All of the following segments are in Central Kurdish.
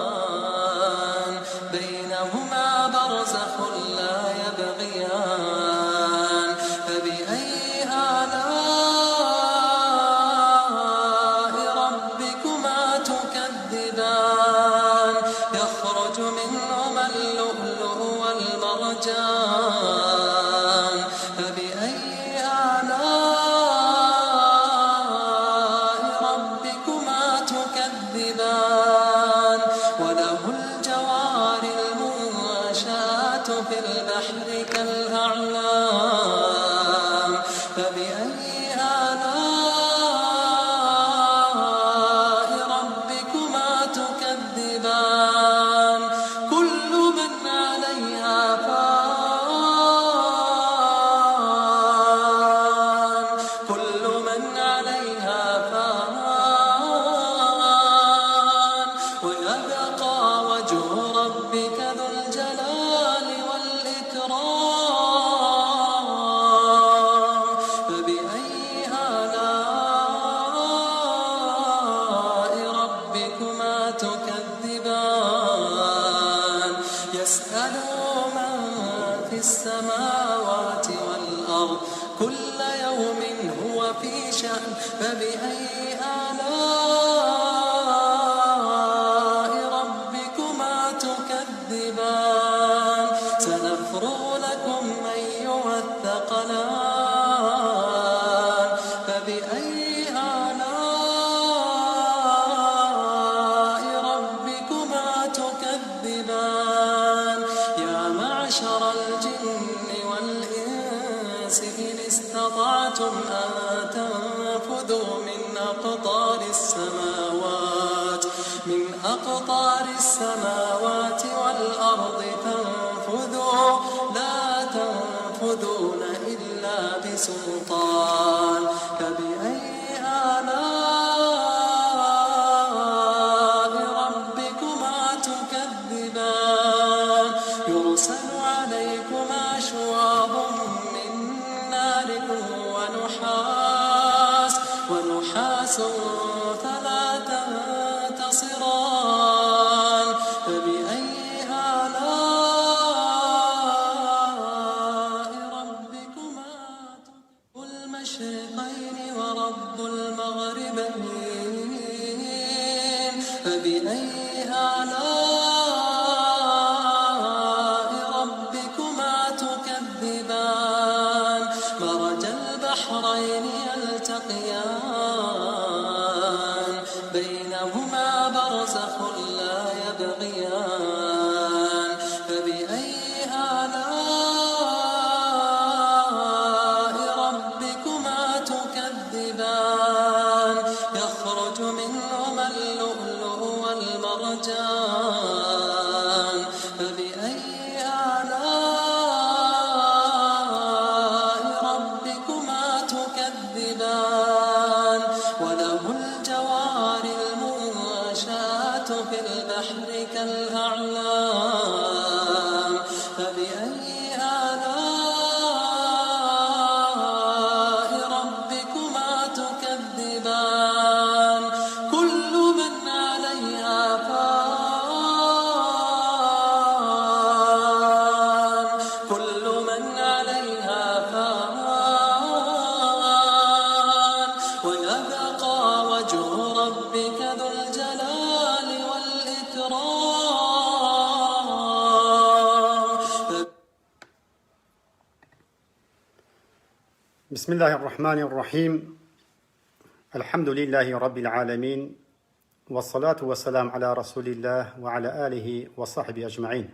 يلتقيان بينهما برزخ لا يبغيان فبأي آلاء ربكما تكذبان يخرج منهما اللؤلؤ والمرجان فبأي آلاء ربكما تكذبان وله الجوار المنشآت في البحر كالأعلام فبأي آلاء ربكما تكذبان كل من عليها فان كل من عليها فان ويبقى وجه ربك ذو الجلال والإكرام فبأي آلاء ربكما تكذبان يسأله من في السماوات والأرض كل يوم هو في شأن فبأي آلاء ربكما تكذبان سنفرغ لكم أيها الثقلان فبأي آلاء ربكما تكذبان يا معشر الجن والإنس إن استطعتم أن تنفذوا من أقطار السماوات والأرض تنفذوا لا تنفذون إلا بسلطان فبأي آلاء ربكما تكذبان يرسل عليكما شواظ من نار ونحاس فلا تنتصران فبأي آلاء ربكما المشرقين ورب المغربين فبأي آلاء ربكما تكذبان مرج البحرين يلتقيان بينهما برزخ لا يبغيان فبأي آلاء ربكما تكذبان يخرج منهما اللؤلؤ والمرجان فبأي آلاء ربكما تكذبان وله الجوار المنشآت في البحر كالأعلام فبأي آلاء ربكما تكذبان كل من عليها فان كل من عليها فان ويبقى وجه ربك ذو الجلال والإكرام بسم الله الرحمن الرحيم الحمد لله رب العالمين والصلاة والسلام على رسول الله وعلى آله وصحبه أجمعين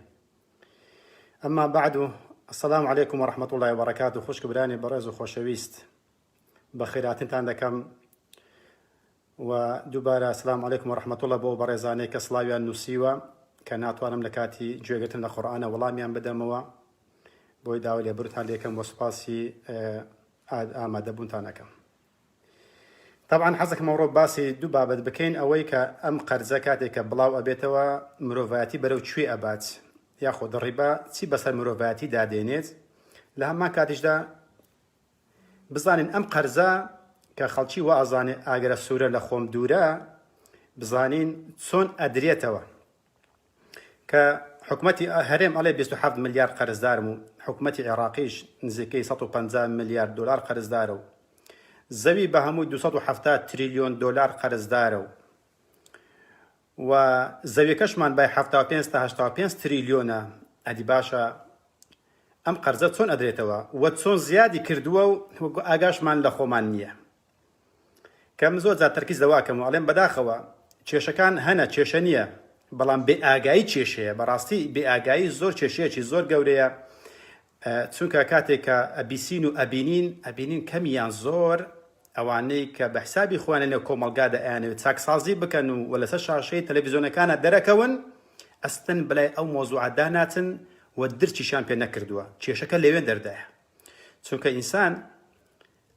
أما بعد السلام عليكم ورحمة الله وبركاته خوش براني برز وخوشويست بخيرات عندكم ودوباره السلام عليكم ورحمة الله بو برزاني كسلاوي النسيوة كاناتوانم لكاتي جوغتن القرآن والله ميان بدموا بو داولي برتان ليكم وسباسي آماده بونتانكم طبعا حزك موروب باسي دو بابد بكين اويك ام قرزه كاتيك بلاو ابيتوا مروفاتي برو تشوي ابات ياخذ الربا تي بس مروفاتي دادينيت لها ما كاتش دا بزانين ام قرزه كخلشي وازاني اگر السوره لخوم دوره بزانین چۆن ئەدرێتەوە کە حکومەتی هەرێم ئەڵێ 27 ملیار قەرزدارم و حکومەتی عێراقیش نزیکەی 150 ملیار دلار قەرزدارە و زەوی بە هەمووی 270 تریلیۆن دلار قەرزدارە و زەویەکەشمان بای 75 تا 85 تریلیۆنە. ئەدی باشە ئەم قەرزە چۆن ئەدرێتەوە و چۆن زیادی کردووە و ئاگاشمان لە خۆمان نییە. کەم زۆر جار تەرکیز دەواکەم و ئەڵێم بەداخەوە کێشەکان هەنە کێشە نییە، بەڵام بێ ئاگایی کێشەیە. بەڕاستی بێ ئاگایی زۆر کێشەیەکی زۆر گەورەیە، چونکە کاتێک کە ئەبیسین و ئەبینین کەمیان زۆر ئەوانەی کە بە حسابی خۆیان لە کۆمەڵگادا ئەیانەوێت چاکسازی بکەن و لەسەر شاشەی تەلەڤیزیۆنەکانە دەرەکەون، ئەستن بەلای ئەو مۆزوعەدا ناچن و درچیشان پێ نەکردووە. کێشەکە لەوێن دەردایە، چونکە ئینسان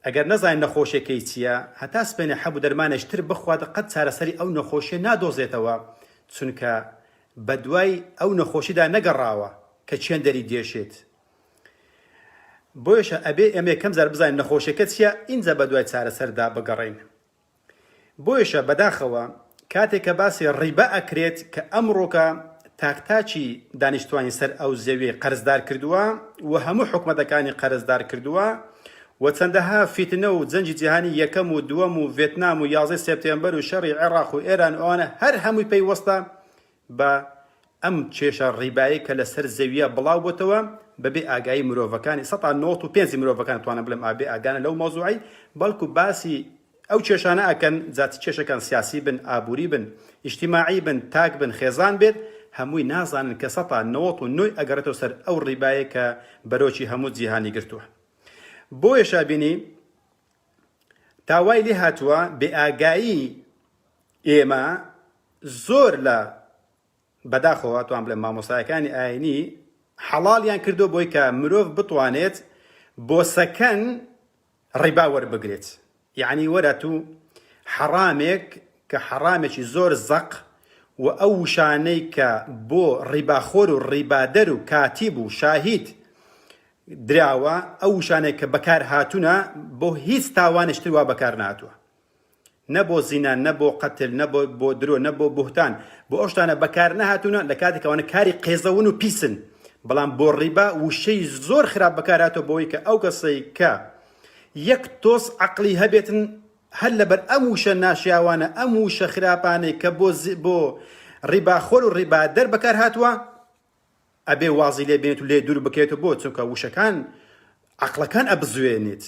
ئەگەر نەزانین نەخۆشیەکەی چییە، هەتا سپێنێ حەبوو دەرمانێشتر بخوات قەت چارەسەری ئەو نەخۆشیە نادۆزێتەوە، چونکە بە دوای ئەو نەخۆشیدا نەگەڕاوە کە چێندەری دێشێت. بۆیشە ئەبێ ئێمە یەکەم جار بزانین نەخۆشیەکە چییە، ئینجا بە دوای چارەسەردا بگەڕین. بۆیشە بەداخەوە کاتێک کە باسی ڕیبە ئەکرێت کە ئەمڕۆکە تاکتاکی دانیشتوانی سەر ئەو زەویە قەرزدار کردووە و هەموو حکومەتەکانی قەرزدار کردووە و چەندەها فیتنە و جەنجی جیهانی یەکەم و دووەم و ڤێتنام و 11 سێپتێمبەر و شەڕی عێراق و ئێران ئەوانە هەر هەمووی پەیوەستە بە ئەم کێشە ڕیبایی کە لەسەر زەویە بڵاو بۆتەوە بەبێ ئاگایی مرۆڤەکانی 195 مرۆڤەکان توانە بڵێم ئابێ ئاگانە لەو مۆزوعی، بەڵکو باسی ئەو کێشانە ئەکەن جاتی کێشەکان سیاسی بن، ئابووری بن، ئیجتیماعی بن، تاک بن، خێزان بێت، هەمووی نازانن کە 199 ئەگەڕێتەوە سەر ئەو ڕیبایە کە بەرۆکی هەموو جیهانی گرتووە. بۆیە بینی تاوای لێ هاتووە بێ ئاگایی ئێمە زۆر لە بەداخەوە توان بڵێم مامۆستایەکانی ئاینی حەڵاڵیان کردو بۆی کە مرۆڤ بتوانێت بۆ سەکەن ڕیبا وەربگرێت. یعنی وەرە تو حەرامێک کە حەرامێکی زۆر زەق و ئەو وشانەی کە بۆ ڕیباخۆر و ڕیبادەر و کاتیب و شاهید دراوە، ئەو وشانەی کە بەکار هاتوونە بۆ هیچ تاوانشتر وا بەکار نهاتووە، نە بۆ زینان، نە بۆ قەتل، نە بۆ درۆ، نە بۆ بوهتان، بۆ ئەو شتانە بەکار نەهاتوونە لە کاتێکەوەنە کاری قێزەون و پیسن. بەڵام بۆ ڕیبا وشەی زۆر خراپ بەکار هاتووە بۆەوەی کە ئەو کەسەی کە یەک تۆس عەقلی هەبێتن هەر لەبەر ئەم وشە ناشیاوانە، ئەم وشە خراپانەی کە بۆ ڕیباخۆر و ڕیبادەر بەکار هاتووە، ئەبێ وازی لێ بێنێت و لێ دوور بکەوێتەوە، بۆ چونکە وشەکان عەقڵەکان ئەبزوێنێت.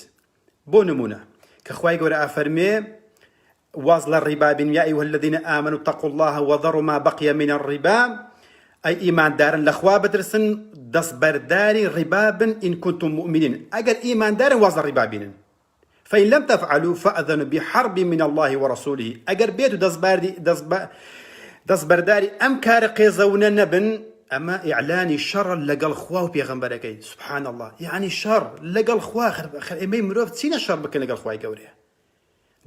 بۆ نمونە کە خوای گەورە ئافەرمێ واز لە ڕیبا بن، یا ئەیها الذین ئامنوا اتقوا الله وذروا ما بقي من الربا، ئەی ئیماندارن لەخوا بترسن دەستبەرداری ڕیبا بن ئین كنتم مؤمنین، ئەگەر ئیماندارن واز لە ڕیبا بینن. فإن لم تفعلوا فأذنوا بحرب من الله ورسوله، ئەگەر بێت و دەستبەرداری ئەم کارە قێزەونە نەبن، ئەمە ئیعلانی شەڕ لەگەڵ خوا و پێغەمبەرەکەی. سبحان الله، یعنی شەڕ لەگەڵ خوا. ئێمەی مرۆڤ چینە شەڕ بکەن لەگەڵ خوای گەورەیە؟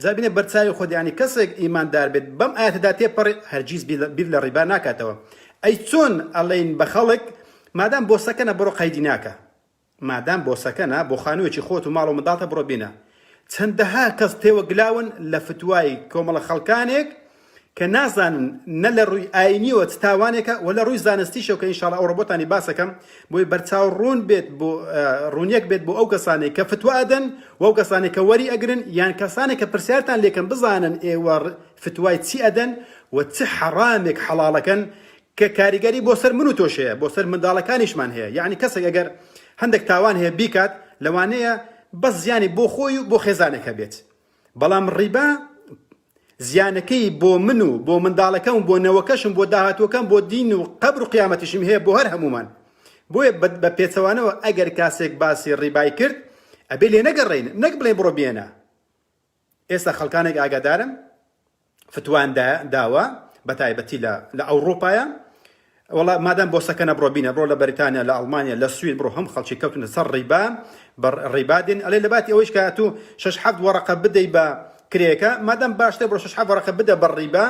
جابینە بەرچاوی خۆ، یعنی کەسێک ئیماندار بێت بەم ئاەتەدا تێپەڕێ هەرگیز بیر لە ڕیبا ناکاتەوە. ئەی چۆن ئەڵێن بە خەڵک مادام بۆ سەکەنە بڕۆ قەیدی ناکە، مادام بۆ سەکەنە بۆ خانوویەکی خۆت و ماڵ و منداڵتە بڕۆ بینە. چەندەها کەس تێوە گلاون لە فتوای کۆمەڵە خەڵکانێک کە نازانن نە لە ڕووی ئاینیەوە چ تاوانێکە و لە ڕووی زانستیشەوە کە ئینشاڵڵا ئەو ڕۆبۆتانی باسەکەم بۆی بەرچاو ڕوون بێت، بۆ ڕوونیەک بێت بۆ ئەو کەسانێک کە فتوا ئەدەن و ئەو کەسانێک کە وەری ئەگرن، یان کەسانێک کە پرسیارتان لێکن بزانن ئێوە فتوای چی ئەدەن و چ حەرامێک حەڵاڵەکەن کە کاریگەری بۆ سەر من و تۆشەیە، بۆ سەر منداڵەکانیشمان هەیە. یعنی کەسێک ئەگەر هەندێک تاوان هەیە بیکات، لەوانەیە بەس زیانی بۆ خۆی و بۆ خێزانێکە بێت. بەڵام ڕیبا زیانەکەی بۆ من و بۆ منداڵەکەم و بۆ نەوەکەشم، بۆ داهاتوەکەم، بۆ دین و قەبر و قیامەتیشم هەیە بۆ هەر هەمومان. بۆیە بە پێچەوانەوە ئەگەر کاسێک باسی ڕیبای کرد، ئەبێ لێ نەگەڕێین، نەک بڵێ بڕۆ بێنە. ئێستا خەڵکانێک ئاگادارم فتوان داوە بە تایبەتی لە ئەوڕۆپایە، وڵا مادام بۆ سەکەنە بڕۆ بینە، بڕۆ لە بەریتانیا، لە ئەڵمانیا، لە سوید بڕۆ، هەم خەڵکی کەوتنە سەر ڕیبا ڕیبادین. ئەلێ لە باتی ئەوەیش کە تو 6-7 وەرەقە بدەی بە کرێکە، مادام باشتر بڕۆ 6-7 وەرەقە بدە بە ڕیبا.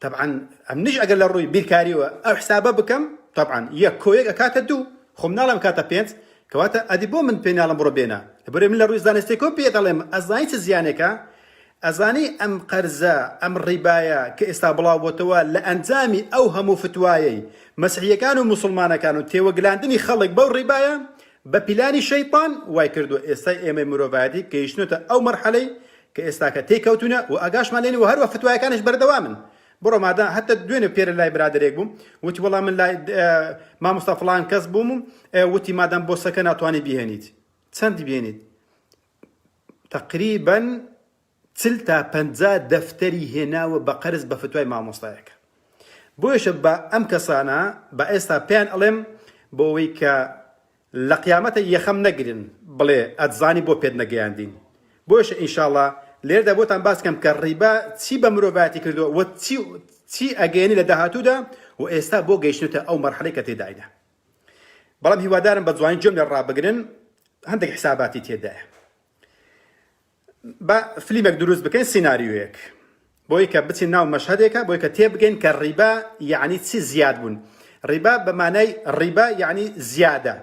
طبعا ئەم نیش ئەگەر لە ڕووی بیرکاریوە ئەو حسابە بکەم، طبعا یەک کۆیەک ئەکاتە 2، خۆم ناڵێم کاتە 5، کەواتە ئەدی بۆ من پێ ناڵم بڕۆ بێنە. لەبەرێ من لە ڕووی زانستێکەوە پێ دەڵێم ئەزانی چ زیانێکە، ئەزانی ئەم قەرزە ئەم ڕیبایە کە ئێستا بڵاوبۆتەوە لە ئەنجامی ئەو هەموو فتوایەی مەسیحیەکان و موسڵمانەکان و تێوەگلاندنی خەڵک بەو ڕیبایە بە پیلانی شەیطان وای کردو ئێستا ئێمە مرۆڤایەتی گەیشتنۆتە ئەو مەرحەلەی کە ئێستا کە تێکەوتونە و ئاگاشمان لێنی و هەروە فتوایەکانش بەردەوامن بڕۆ مادا هەتە دوێنێ پێرە لای برادێک بووم وتی وەڵام من لای مامۆستا فڵان کەس بووم وتی مادام بۆسەکە ناتوانێ بیهێنیت چەندی بێنیت تقریبا 40 تا 50 دەفتەری هێناوە بە قەرز بە فتوای مامۆستایەکە بۆیشە بە ئەم کەسانە بە ئێستا پێیان ئەڵێم بۆ ئەوەی کە لە قیامەتە یەخەم نەگرن بڵێ ئەتزانی بۆ پێت نەگەیاندین بۆیشە ئینشاءڵڵا لێردا بۆتان باس کەم کە ڕیبا چی بە مرۆڤایەتی کردووە و چی ئەگەیەنی لە داهاتوودا و ئێستا بۆ گەیشتنێتە ئەو مەرحەلەی کە تێدایدا بەڵام هیوادارم بە جوانی جۆم لێ ڕابگرن هەندێک حساباتی تێدایە بە فلیمێک دروست بکەین سیناریۆیەک بۆی کە بچین ناو مەشهەدێکە بۆی کە تێبگەین کە ڕیبا یعنی چی زیاد بوون ڕیبا بە مانای ڕیبا یعنی زیادە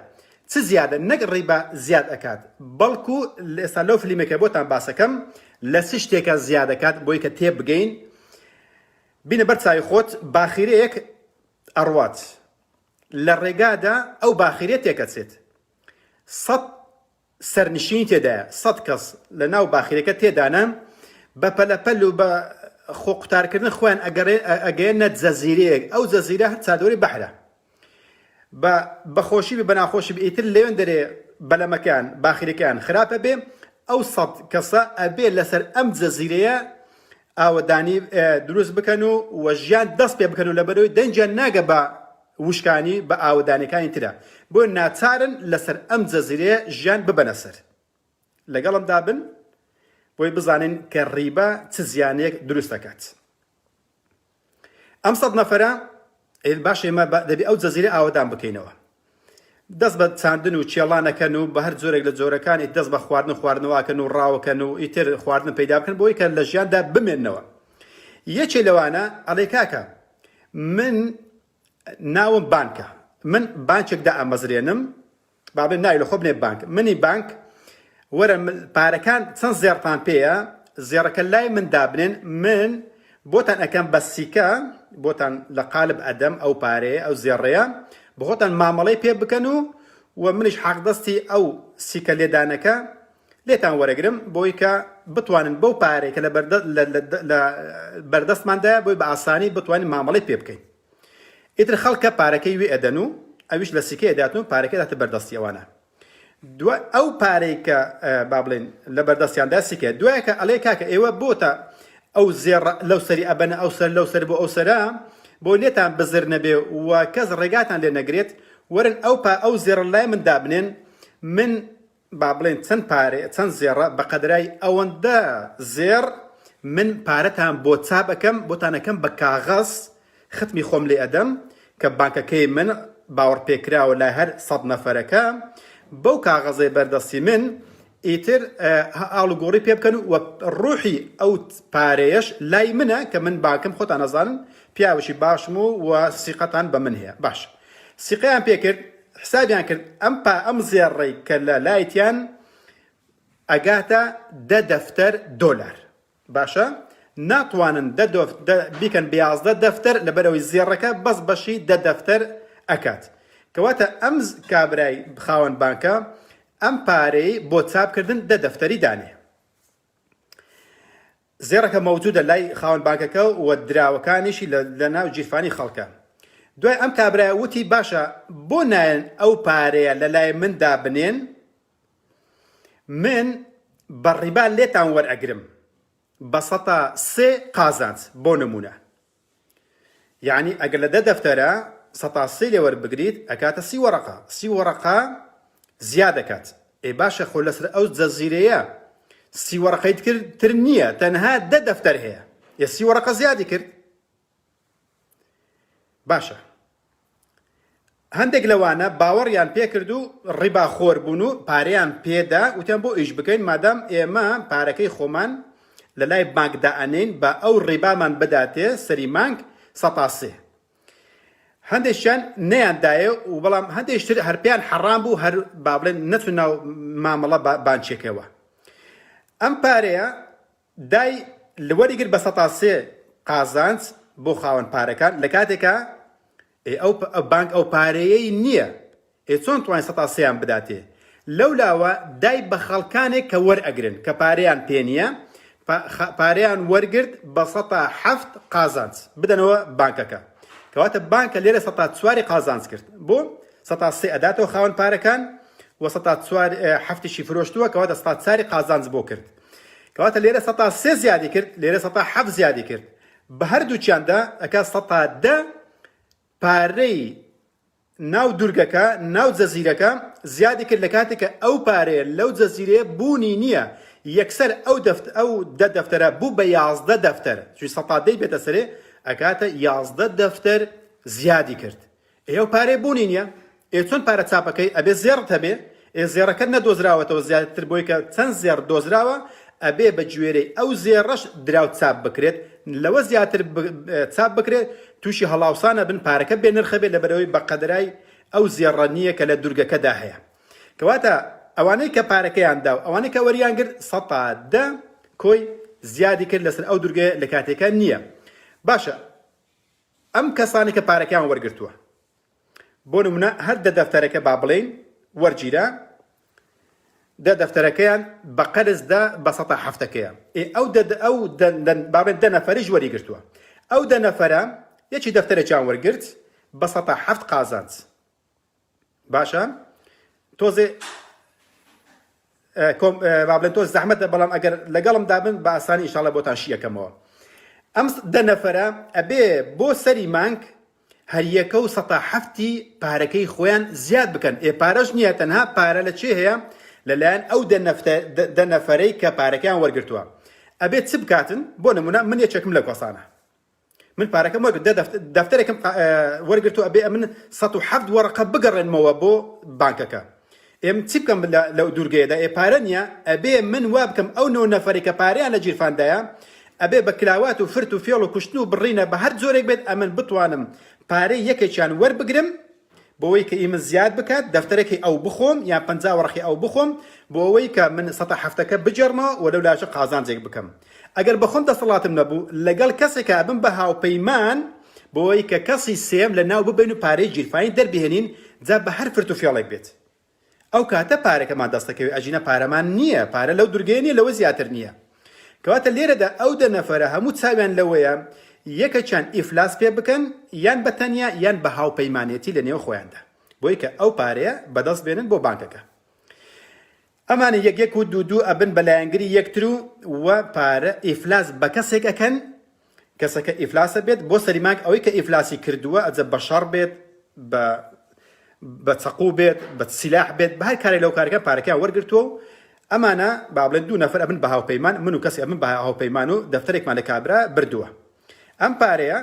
چ زیادە نەک ڕیبا زیاد ئەکات بەڵکو ئێستا لەو فلیمێکە بۆتان باسەکەم لە چ شتێکە زیاد ئەکات بۆی کە تێبگەین بینە بەر چاوی خۆت باخیرەیەک ئەڕوات لە ڕێگادا ئەو باخیرە تێکەچێت 100 سەرنشینی تێدایە 100 کەس لە ناو باخیرەکە تێدانە بە پەلەپەل و بە خۆ قوتارکردن خۆیان ئەگەیەنە جەزیرەیەک ئەو جەزیرە هەر چادۆری بەحرە بە بەخۆشی بە ناخۆشی ئیتر لەوێن دەرێ بەلەمەکان باخیرەکان خراپە بێ ئەو 100 کەسە ئەبێ لەسەر ئەم جەزیرەیە ئاوەدانی دروست بکەن و وەژیان دەست پێ بکەن و لەبەرەوەی دەنجیان ناگە بە وشکانی بە ئاوەدانەکانی ترە بۆ ناچارن لەسەر ئەم جەزیرەیە ژیان ببەنە سەر لەگەڵمدا بن بۆی بزانین کە ڕیبا چ زیانێک دروست دەکات ئەم 100 نەفەرە باش ئێمە دەبێ ئەو جەزیرە ئاوەدان بکەینەوە دەست بە چاندن و چێڵانەکەن و بە هەر جۆرێک لە جۆرەکانی دەست بە خواردن خواردنەوەکەن و ڕاوەکەن و ئیتر خواردن پەیدا بکەن بۆی کە لە ژیاندا بمێننەوە یەکێ لەوانە ئەڵێ کاکە من ناوم بانکە من بانکێکدا ئامەزرێنم با بڵێن ناوی لە خۆ بنێ بانک منی بانک وەرە پارەکان چەند زێڕتان پێیە زێڕەکە لای من دابنێن من بۆتان ئەەکەم بە سیکە بۆتان لە قالب ئەدەم ئەو پارەیە ئەو زێڕەیە بخۆتان مامەڵەی پێ بکەن و منیش حەقدەستی ئەو سیکە لێدانەکە لێتان وەرەگرم بۆی کە بتوانن بەو پارەیە کە لە بەردەستماندایە بۆی بە ئاسانی بتوانین مامەڵەی پێ بکەین ئیتر خەڵکە پارەکەی وێ ئەدەن و ئەویش لە سیکەیە داتن و پارەکە داتە بەردەستی ئەوانە ئەو پارەی کە با بڵێن لە بەردەستیاندا سیکە دوایە کە ئەڵێ کاکە ئێوە بۆتە ئەو زێڕە لەو سەری ئەبەنە ئەو سەر لەو سەر بۆ ئەو سەرە بۆ لێتان بزر نەبێ و کەس ڕێگاتان لێ نەگرێت وەرن ئەو زێڕە لای من دابنێن من با بڵێن چەند پارێ چەند زێڕە بە قەدرای ئەوەندە زێڕ من پارەتان بۆ چاپ ئەەکەم بۆتانەکەم بە کاغەز ختمی خۆم لێ ئەدەم کە بانکەکەی من باوەڕ پێکراوە لای هەر 100 نەفەرەکە بەو کاغەزەی بەردەستی من ئیتر ئاڵوگۆڕی پێ بکەن و ڕوحی ئەو پارەیەش لای منە کە من بانکم خۆتان نەزانن پیاوشی باشم و سیقەتان بە من هەیە باش سیقەیان پێ کرد حسابیان کرد ئەم زێڕەی کە لە لایتیان ئەگاتە 10 دەفتەر دۆلار باشە ناتوانن بیکەن 11 دەفتەر لەبەرەوەی زێڕەکە بەس بەشی 10 دەفتەر ئەکات کەواتە ئەم کابرای خاوەن بانکە ئەم پارەی بۆ چاپکردن 10 دەفتەری دانێ زێڕەکە مەوجودە لای خاوەن بانکەکە و دراوەکانیشی لە ناو جیرفانی خەڵکە دوای ئەم کابرای وتی باشە بۆ نایەن ئەو پارەیە لە لای مندا بنێن من بە ڕیبا لێتان وەرئەگرم بە 103 قازانج بۆ نمونە یعنی ئەگەر لە 10 دەفتەرە 103 لێ وەربگریت ئەکاتە 30 وەرەقە 30 وەرەقە زیاد دەکات ئێ باشە خۆ لەسەر ئەو جەزیرەیە 30 وەرەقەی تر نییە تەنها 10 دەفتەر هەیە یە 30 وەرەقە زیادی کرد باشە هەندێک لەوانە باوەڕیان پێ کرد و ڕیباخۆر بوون و پارەیان پێدا وتیان بۆ ئیش بکەین مادام ئێمە پارەکەی خۆمان لە لای بانکدا ئەنێن بە ئەو ڕیبامان بداتێ سەری مانگ 103 هەندێکیان نەیاندایە و بەڵام هەندێکتر هەرپیان حەڕام بوو هەر با بڵێن نەچوو ناو مامەڵە بانچێکەوە ئەم پارەیە دای لەوەریگر بە 103 قازانج بۆ خاوەن پارەکان لە کاتێکە ئەو بانک ئەو پارەیەی نییە چۆن توانین 103 بداتێ لەولاوە دای بە خەڵکانێک کە وەرئەگرن کە پارەیان پێ نییە پارەیان وەرگرت بە 107 قازانج بدەنەوە بانکەکە کەواتە بانکە لێرە 104 قازانج کرد بۆ 103 ئەداتەوە خاوەن پارەکان و 107 فرۆشتووە کەواتە 104 قازانج بۆ کرد کەواتە لێرە 103 زیادی کرد لێرە 107 زیادی کرد بە هەردووچیاندا ئەکا 110 پارەی ناو دوورگەکە ناو جەزیرەکە زیادی کرد لە کاتێککە ئەو پارەیە لەو جەزیرەیە بوونی نییە یەکسەر ئەو دەفتەرە بوو بە 11 دەفتەر چوی 110 بێتە سەرێ ئەکاتە 11 دەفتەر زیادی کرد ئێوە پارەی بوونی نییە چۆن پارە چاپەکەی ئەبێ زێڕت هەبێ زێڕەکە نەدۆزراوەتەوە زیاتر بۆی کە چەند زێڕ دۆزراوە ئەبێ بە گوێرەی ئەو زێڕەش دراو چاپ بکرێت لەوە زیاتر چاپ بکرێت تووشی هەڵاوسانە بن پارەکە بێ نرخە بێت لەبەرەوەی بە قەدرای ئەو زێڕە نییە کە لە دوورگەکەدا هەیە کەواتە ئەوانەی کە پارەکەیان دا و ئەوانەی کە وەریان گرت 110 کۆی زیادی کرد لەسەر ئەو دوورگەیە لە کاتێکە نییە باشە ئەم کەسانی کە پارەکەیان وەرگرتووە بۆ نمونە هەر دەفتەرەکە با بڵێن وەرگیرە دەفتەرەکەیان بە قەرزدا بە 107کەیە ئەو بابێن 10 نەفەریش وەری گرتووە ئەو 10 نەفەرە یەکی دەفتەرێکیان وەرگرت بە 107 قازانج باشە تۆزێ با بڵێن تۆ زەحمەتە بەڵام ئەگەر لەگەڵم دابن بە ئاسانی ئینشاڵڵا بۆتان شیەکەمەوە ئەم 10 نەفەرە ئەبێ بۆ سەری مانگ هەر یەکە و 107 پارەکەی خۆیان زیاد بکەن پارەش نییە تەنها پارە لە چێ هەیە لەلایەن ئەو 10 نەفەرەی کە پارەکەیان وەرگرتووە ئەبێت چ بکاتن بۆ نمونە من یەکێکم لە کۆسانە من پارەکەم وەرگرت دەفتەرێکم وەرگرتووە ئەبێ من 107 وەرەقە بگەڕێنمەوە بۆ بانکەکە ئێمە چی بکەم لەو دوورگەیەدا پارە نییە ئەبێ من وا بکەم ئەو 9 نەفەری کە پارەیان لە جیرفاندایە ئەبێ بە کلاوات و فرت و فێڵ و کوشتن و بڕینە بە هەر جۆرێک بێت ئەمن بتوانم پارەی یەکێکیان وەربگرم بۆەوەی کە ئیمن زیاد بکات دەفتەرێکی ئەو بخۆم یان 50 وەرەقی ئەو بخۆم بۆەوەی کە من 107کە بجەڕمەوە و لەو لاشە قازانجێک بکەم ئەگەر بەخۆم دەسەڵاتم نەبوو لەگەڵ کەسێکە ئەبم بە هاوپەیمان بۆەوەی کە کەسی سێم لە ناو ببین و پارەی جیرفانی دەربهێنین جا بە هەر فرت و فێڵێک بێت ئەو کاتە پارەکەمان دەستەکەوێت ئەژینە پارەمان نییە پارە لەو دوورگەیە نیە لەوە زیاتر نییە کەواتە لێرەدا ئەو 10 نەفەرە هەموو چاویان لەوەیە یەکەچیان ئیفلاس پێ بکەن یان بەتەنیا یان بە هاوپەیمانێتی لە نێو خۆیاندا بۆی کە ئەو پارەیە بەدەست بێنن بۆ بانکەکە ئەمانە یەک و دوو ئەبن بەلایەنگری یەکتر و پارە ئیفلاس بە کەسێک ئەکەن کەسەکە ئیفلاسە بێت بۆ سەری مانگ ئەوەی کە ئیفلاسی کردووە ئەجە بە شەڕ بێت بە چەقوو بێت بە سیلاح بێت بە هەر کارێک لەو کارەکە پارەکەیان وەرگرتووە و ئەمانە با بڵێن 2 نەفەر ئەبن بە هاوپەیمان من و کەسی ئەبن بە هاوپەیمان و دەفتەرێکمان لە کابرا بردووە ئەم پارەیە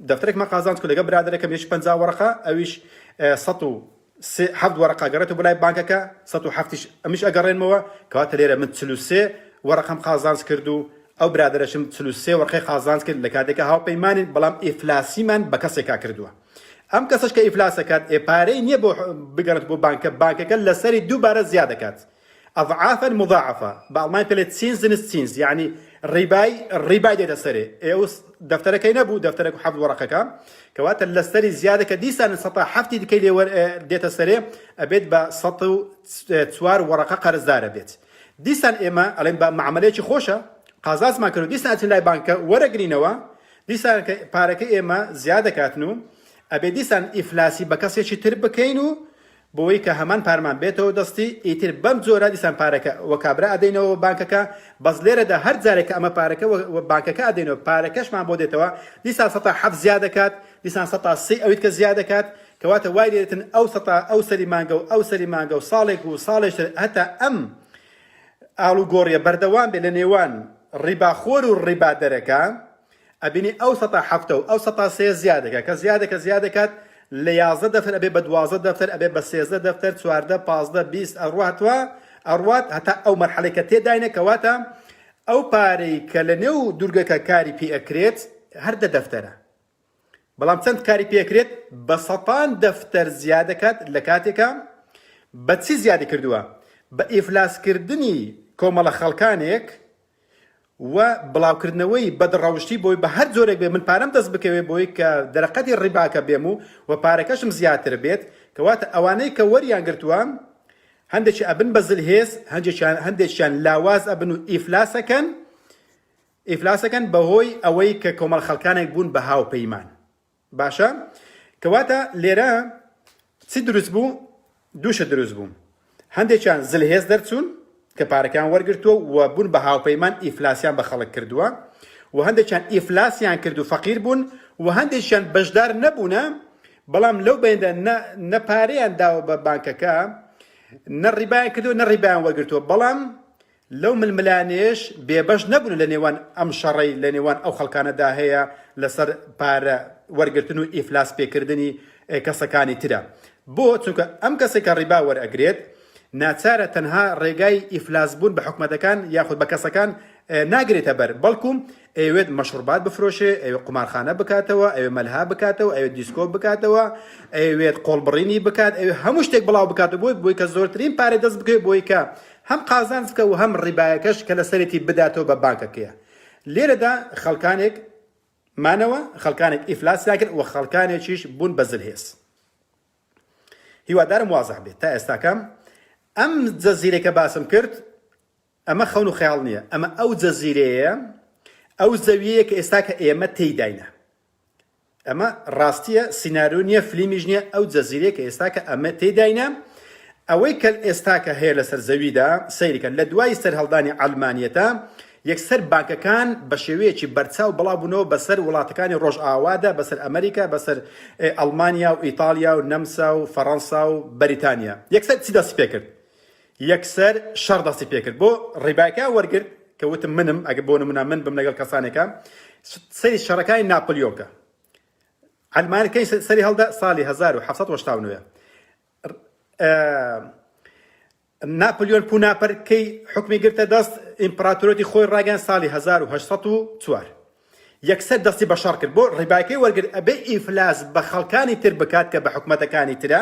دەفتەرێکمان قازانج کرد لەگە برادەرەکەم یەش 50 وەرەقە ئەویش 107 وەرەقە گەڕێتەوە بۆ لای بانکەکە 107 ئەمیش ئەگەڕێنمەوە کەواتە لێرە من 43 وەرەقەم قازانج کرد و ئەو برادەرەشم 43 وەرەقەی قازانج کرد لە کاتێکە هاوپەیمانین بەڵام ئیفلاسیمان بە کەسێکا کردووە ئەم کەسەش کە ئیفلاس دەکات پارەی نییە بۆ بگەڕێت بۆ بانکەکە لەسەری دووبارە زیاد دەکات ئەضعافا مضاعفة بەڵمانی پێڵێت چینز یعنی ڕیبای دێتە سەرێ ئێوە دەفتەرەکەی نەبوو دەفتەرێک 7 وەرەقەکە کەواتە لەسەری زیادەکە دیسان 107 دیکەی لێ دێتە سەرێ ئەبێت بە 104 وەرەقە قەرزدارە بێت دیسان ئێمە ئەڵێن بە معاملەیەکی خۆشە قازانجمان کرد دیسان ئەچین لای بانکە وەرەگرینەوە دیسان پارەکە ئێمە زیاد دەکاتن و ئەبێ دیسان ئیفلاسی بە کەسێکی تر بکەین و بۆی کە هەمان پارمان بێتەوە دەستی ئیتر بەم جۆرە دیسان پارەکە وە کابرا ئەدەینەوە بانکەکە بەس لێرەدا هەر جارێک ئەمە پارەکە بانکەکە ئەدەینەوە پارەکەشمان بۆ دێتەوە دیسان 107 زیاد دەکات دیسان 130 ئەویت کە زیاد دەکات کەواتە وای لێتن ئەو سەری مانگە و ئەو سەری مانگە و ساڵێک و ساڵێشتر هەتا ئەم ئاڵوگۆڕیە بەردەوام بێ لە نێوان ڕیباخۆر و ڕیبادەرەکە ئەبینی ئەو 107 و ئەو 103 زیاد دەکات کە زیاد دەکات لە 11 دەفتەر ئەبێ بە 12 دەفتەر ئەبێ بە 13 دەفتەر 14 15 20 ئەڕوات هەتا ئەو مەرحەلەی کە تێداینە کەواتە ئەو پارەی کە لە نێو دوورگەکە کاری پێ ئەکرێت هەر دەفتەرە بەڵام چەند کاری پێ ئەکرێت بە 100 دەفتەر زیاد دەکات لە کاتێکە بە چی زیادی کردووە بە ئیفلاسکردنی کۆمەڵە خەڵکانێک و بڵاوکردنەوەی بەدڕەوشتی بۆی بە هەر جۆرێک بێ من پارەم دەست بکەوێ بۆی کە دەرەقەتی ڕیباکە بێم و پارەکەشم زیاتر بێت کەواتە ئەوانەی کە وەریان گرتووە هەندێکی ئەبن بە زلهێز هەندێکیان لاواز ئەبن و ئیفلاسەکەن بەهۆی ئەوەی کە کۆمەڵ خەڵکانێک بوون بە هاوپەیمان باشە کەواتە لێرە چی دروست بوو دووشە دروست بوو هەندێکیان زلهێز دەرچوون کە پارەکان وەرگرتووە و بوون بە هاوپەیمان ئیفلاسیان بە خەڵک کردووە و هەندێکیان ئیفلاسیان کرد و فەقیر بوون و هەندێکیان بەشدار نەبوونە بەڵام لەو بەیەندە نە پارەیان داوە بە بانکەکە نە ڕیبایان کردووە نە ڕیبایان وەرگرتووە بەڵام لەو ململانێش بێبەش نەبوون لە نێوان ئەم شەڕەی لە نێوان ئەو خەڵکانەدا هەیە لەسەر پارە وەرگرتن و ئیفلاس پێکردنی کەسەکانی ترە بۆ چونکە ئەم کەسێکە ڕیبا وەرئەگرێت ناچارە تەنها ڕێگای ئیفلاس بوون بە حکومەتەکان یاخود بە کەسەکان ناگرێتە بەر بەڵکوم ئەوێت مەشروبات بفرۆشێ ئەوێ قومارخانە بکاتەوە ئەوێ مەلها بکاتەوە ئەوێ دیسکۆ بکاتەوە ئەوێت قۆڵبڕینی بکات ئەوێ هەموو شتێک بڵاو بکاتەوە بۆی کە زۆرترین پارەی دەست بکەوێت بۆی کە هەم قازانج بکە و هەم ڕیبایەکەش کە لەسەرێتی بداتەوە بە بانکەکەیە لێرەدا خەڵکانێک مانەوە خەڵکانێک ئیفلاسیان کرد و خەڵکانێکیش بوون بە زلهێز هیوادارم وازح بێت تا ئێستاکەم ئەم جەزیرەیە باسم کرد ئەمە خەون و خەیاڵ نییە ئەمە ئەو جەزیرەیە ئەو زەویەیە کە ئێستا کە ئێمە تێیداینە ئەمە ڕاستیە سیناریۆ نییە فلیمیش نییە ئەو جەزیرەیە کە ئێستا کە ئەمە تێیداینە ئەوەی کە ئێستا کە هەیە لەسەر زەویدا سەیریکەن لە دوای سەرهەڵدانی ئەڵمانیەتە یەکسەر بانکەکان بە شێوەیەکی بەرچاو بڵاوبوونەوە بەسەر وڵاتەکانی ڕۆژئاوادا بەسەر ئەمریکا بەسەر ئەڵمانیا و ئیتالیا و نەمسا و فەڕەنسا و بەریتانیا یەکسەر چی دەستی پێ کرد یەکسەر شەڕ دەستی پێ کرد بۆ ڕیباکە وەرگرت کە وتم منم ئەگە بۆ نمونە من بم لەگەڵ کەسانێکە سەری شەڕەکانی ناپلیۆنکە ئەلمانەکەی سەری هەڵدا ساڵی 1789 ناپلیۆن پوناپەرکەی حکمی گرتە دەست ئیمپراتۆرەتی خۆی ڕاگەیاند ساڵی 1804 یەکسەر دەستی بە شەڕ کرد بۆ ڕیباکەی وەرگرت ئەبێ ئیفلاس بە خەڵکانی تر بکات کە بە حکومەتەکانی ترە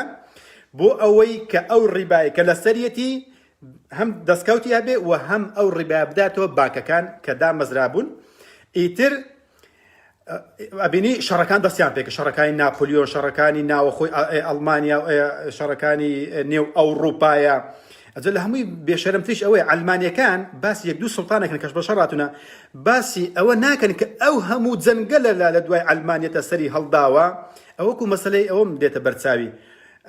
بۆ ئەوەی کە ئەو ڕیبای کە لە سەرەتی هەم دەستکەوتی هەبێ و هەم ئەو ڕیبای بداتەوە بانکەکان کە دامەزرابوون ئیتر ئەبینی شەڕەکان دەستیان پێکە شەڕەکانی ناپلیۆن شەڕەکانی ناوەخۆی ئەڵمانیا شەڕەکانی نێو ئەوروپایە ئەجە لە هەمووی بێشەرمتریش ئەوەیە ئەلمانیەکان باسی یەک دوو سوڵتانێکن کەش بە شەڕاتونە باسی ئەوە ناکەن کە ئەو هەموو جەنگەلە لە دوای ئەلمانیەتە سەری هەڵداوە ئەوەکو مەسەلەی ئەوەم دێتە بەرچاوی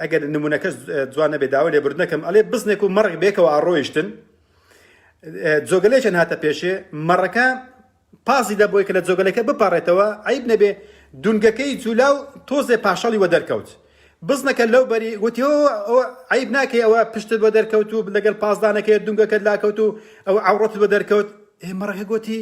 ئەگەر نمونونەکەش جوان نەبێ داوا لێبوردنەکەم ئەڵێ بزنێک و مەڕێک بێکەوە ئاڕۆیشتن جۆگەلێکیان هاتە پێشێ مەڕەکە پازی دەبۆی کە لە جۆگەلەکە بپارڕێتەوە عیب نەبێ دونگەکەی جولاو تۆزێ پاشەڵی وە دەرکەوت بزنەکە لەو بەری گوتی عیب ناکەی ئەوە پشتت بە دەرکەوت و لەگەڵ پازدانەکەی دونگەکەت لاکەوت و ئەو عەوڕەتت بە دەرکەوت مەڕەکە گوتی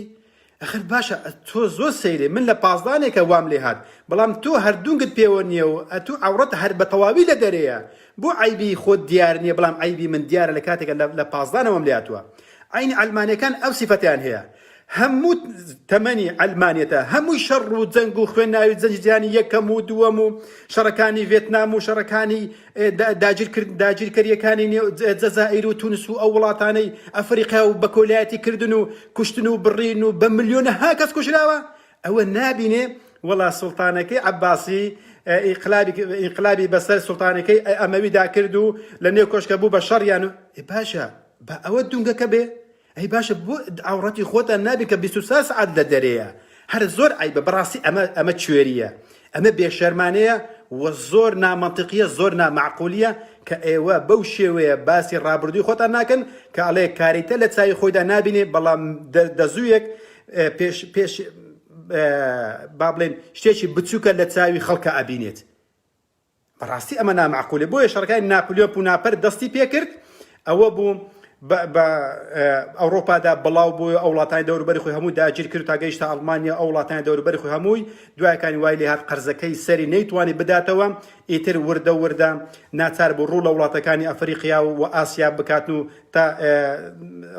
ئەخر باشە تۆ زۆر سەیرێ من لە پازدانێکە وام لێ هات بەڵام تۆ هەردوونگت پێوە نییە و ئەتو عەوڕەت هەر بە تەواوی لە دەرەیە بۆ عیبی خۆت دیار نییە بەڵام عیبی من دیارە لە کاتێکە لە پازدانەوەم لێ هاتووە عینی ئەلمانیەکان ئەو سیفەتیان هەیە هەموو تەمەنی ئەلمانیەتە هەمووی شەڕ و جەنگ و خوێندناوی جەنجیانی یەکەم و دووەم و شەڕەکانی ڤێتنام و شەڕەکانی داگیرکاریەکانی جەزائیر و تونس و ئەو وڵاتانەی ئەفریقا و بە کۆلایەتی کردن و کوشتن و بڕین و بە ملیۆنەها کەس کوژراوە ئەوە نابینێ وەڵا سوڵتانەکەی عەباسی ئینقلابی بەسەر سوڵتانەکەی ئەمەویدا کرد و لە نێو کۆشکە بوو بە شەڕیان و باشە بە ئەوە دونگەکە بێ ئەی باشە بۆ عەوڕەتی خۆتان نابێت کە 23 سعات لە دەرەیە هەر زۆر عیبە بەڕاستی ئەمە کوێریە ئەمە بێشەرمانەیە و زۆر نامەنتیقیە زۆر نامەعقولیە کە ئێوە بەو شێوەیە باسی ڕابردووی خۆتان ناکەن کە ئەڵێ کاریتە لە چاوی خۆیدا نابینێ بەڵام دەزوویەک پێش با بڵێن شتێکی بچووکە لە چاوی خەڵکە ئەبینێت بەڕاستی ئەمە نامەعقولێ بۆیە شەڕەکانی ناپلیۆن پوناپەر دەستی پێ کرد ئەوە بوو بە ئەوڕۆپادا بڵاو بووە ئەو وڵاتانی دەوروبەری خۆی هەموو داگیر کرد تا گەیشتە ئەڵمانیا ئەو وڵاتانی دەوروبەری خۆی هەمووی دوایەکانی وای لێ هات قەرزەکەی سەری نەیتوانی بداتەوە ئیتر وردە ناچار بوو ڕوو لە وڵاتەکانی ئەفریقیا و ئاسیا بکاتن و تا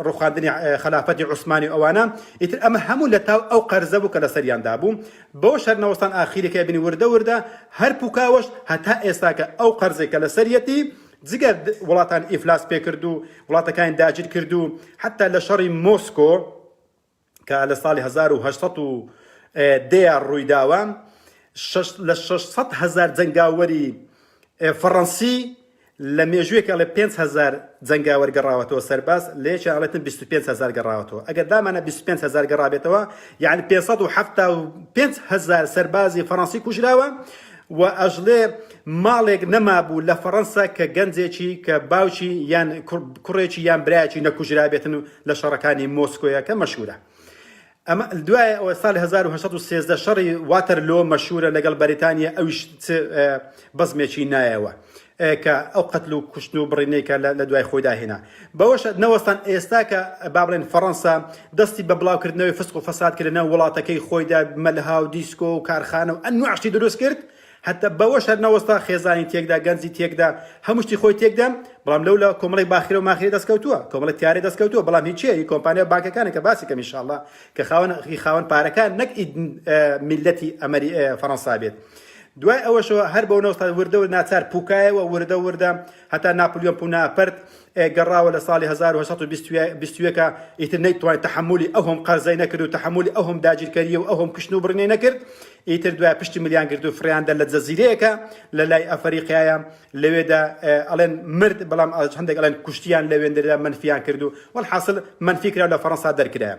ڕوخاندنی خلافەتی عوسمانی ئەوانە ئیتر ئەمە هەموو لە تاو ئەو قەرزە بوو کە لەسەریاندا بوو بۆ شەرنەوەستان ئاخیرەکە بینی وردە هەر پوکاوەش هەتا ئێستاکە ئەو قەرزێکە لەسەریەتی جگە وڵاتان ئیفلاس پێ کرد و وڵاتەکانی داگیر کرد و حتا لە شەڕی مۆسکۆ کە لە ساڵی 1910 ڕوویداوە لە 600,000 جەنگاوەری فەڕەنسی لە مێژوویەکە لە 5,000 جەنگاوەر گەڕاوەتەوە سەرباز لە یەکێڵێتن 25,000 گەڕاوەتەوە. ئەگەر دامانە 25,000 گەڕابێتەوە یعنی 575,000 سەربازی فەڕەنسی کوژراوە و ئەژڵێ ماڵێک نەمابوو لە فەڕەنسا کە گەنجێکی کە باوکی یان کوڕێکی یان برایەکی نەکوژرابێتن لە شەڕەکانی مۆسکۆیە کە مەشهورە. ئەمە دوای ئەوە ساڵی 1913 شەڕی واتەرلۆ مەشهورە لەگەڵ بەریتانیا ئەویش بەزمێکی نایەوە کە ئەو قەتل و کوشتن و بڕینەیەکە لە دوای خۆی داهێنا. بەوەشە نەوەستان ئێستا کە با بڵێن فەڕەنسا دەستی بە بڵاوکردنەوەی فسق و فەسادکردنە وڵاتەکەی خۆیدا مەلها و دیسکۆ و کارخانە و ئەنواع شتی دروست کرد حتى بەوەش هەر نەوەستا خێزانی تێکدا گەنجی تێکدا هەموو شتی خۆی تێکدا بەڵام لەولا کۆمەڵی باخیرە و ماخیری دەستکەوتووە کۆمەڵی تیاری دەستکەوتووە بەڵام هیچ چیە کۆمپانیا بانکەکانە کە باسی کەم ئینشاءالله کە خاوەن پارەکان نەک میلەتی فەڕەنسا بێت. دوای ئەوەشەوە هەر بەو نەوەستا وردە و ناچار پوکایەوە وردە هەتا ناپلیۆن بوناپەرت گەڕاوە لە ساڵی 1920 ئیتر نەیتوانێت تەحملی ئەوهم قەرزەی نەکرد و تەحملی ئەوهم داگیرکاریە و ئەوهم کوشتن و بڕینەی نەکرد. ئیتر دوای پشتی ملیان کرد و فریاندا لە جەزیرەیەکە لە لای ئەفریقایە لەوێدا ئەڵێن مرد بەڵام هەندێک ئەڵێن کوشتیان لەوێندەدا منفیان کرد و وەڵحاصل منفیکرا لە فەڕەنسا دەرکرایە.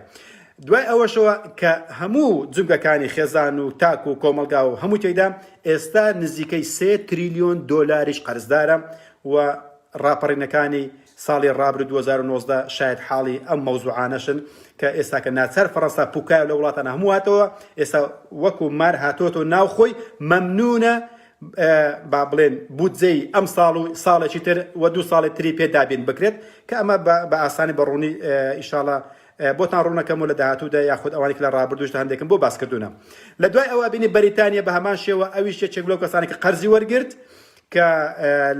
دوای ئەوەشەوە کە هەموو جنگەکانی خێزان و تاک و کۆمەلگا و هەموو تێدا ئێستا نزیکەی 3 تریلیۆن دۆلاریش قەرزدارە و ڕاپەڕینەکانی ساڵی ڕابردوو 2019 شاید حاڵی ئەم مەوزوعانەشن کە ئێستا کە ناچار فەڕەنسا پوکای لە وڵاتانە هەموو هاتەوە ئێستا وەکو مار هاتۆتە ناوخۆی مەمنونە با بڵێن بودجەی ئەم ساڵ و ساڵێکی تر و 2 ساڵی تری پێدابین بکرێت کە ئەمە بە ئاسانی بەڕوونی ئینشاءالله بۆتان ڕوونەکەم و لە داهاتوودا یاخود ئەوانێک لە ڕابردووشدا هەندێکم بۆ باسکردوونە. لە دوای ئەوە بینی بەریتانیا بە هەمان شێوە ئەویش یەکێک لەو کەسانی کە قەرزی وەرگرت کە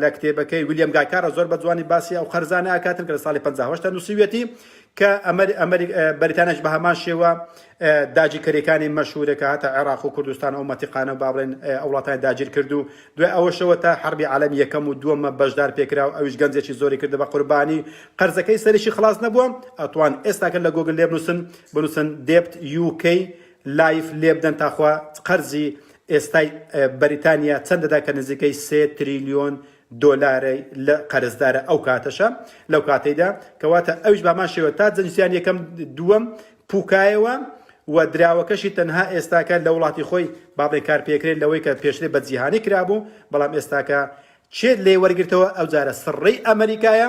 لە کتێبەکەی ویلیام گایکارە زۆر بە جوانی باسی ئەو قەرزانە ئاکاتن کە لە ساڵی 58 نووسیوێتی کە بەریتانیاش بە هەمان شێوە داگیرکاریەکانی مەشهورە کە هاتە عێراق و کوردستان و مەتیقانە با بڵێن ئەو وڵاتانی داگیر کرد و دوای ئەوەشەوە تا حربی عالەمی یەکەم و دووەمە بەشدار پێکرا و ئەویش گەنجێکی زۆری کردە بە قوربانی قەرزەکەی سەریشی خلاص نەبووە. ئەتوان ئێستاکە لە گۆگل لێ بنووسن دێبت UK لایف لێ بدەن تاخوا قەرزی ئێستای بەریتانیا چەندەدا کە نزیکەی 3 تریلیۆن دۆلاری لە قەرزدارە ئەو کاتەشە لەو کاتەیدا کەواتە ئەویش بامان شێوە تا جەنجیان یەکەم دووەم پوکایەوە و دراوەکەشی تەنها ئێستاکە لە وڵاتی خۆی بابڵێ کار پێکرێت لەوەی کە پێشتر بە جیهانی کرابوو بەڵام ئێستاکە چێت لێ وەرگرتەوە ئەو جارە سڕەی ئەمریکایە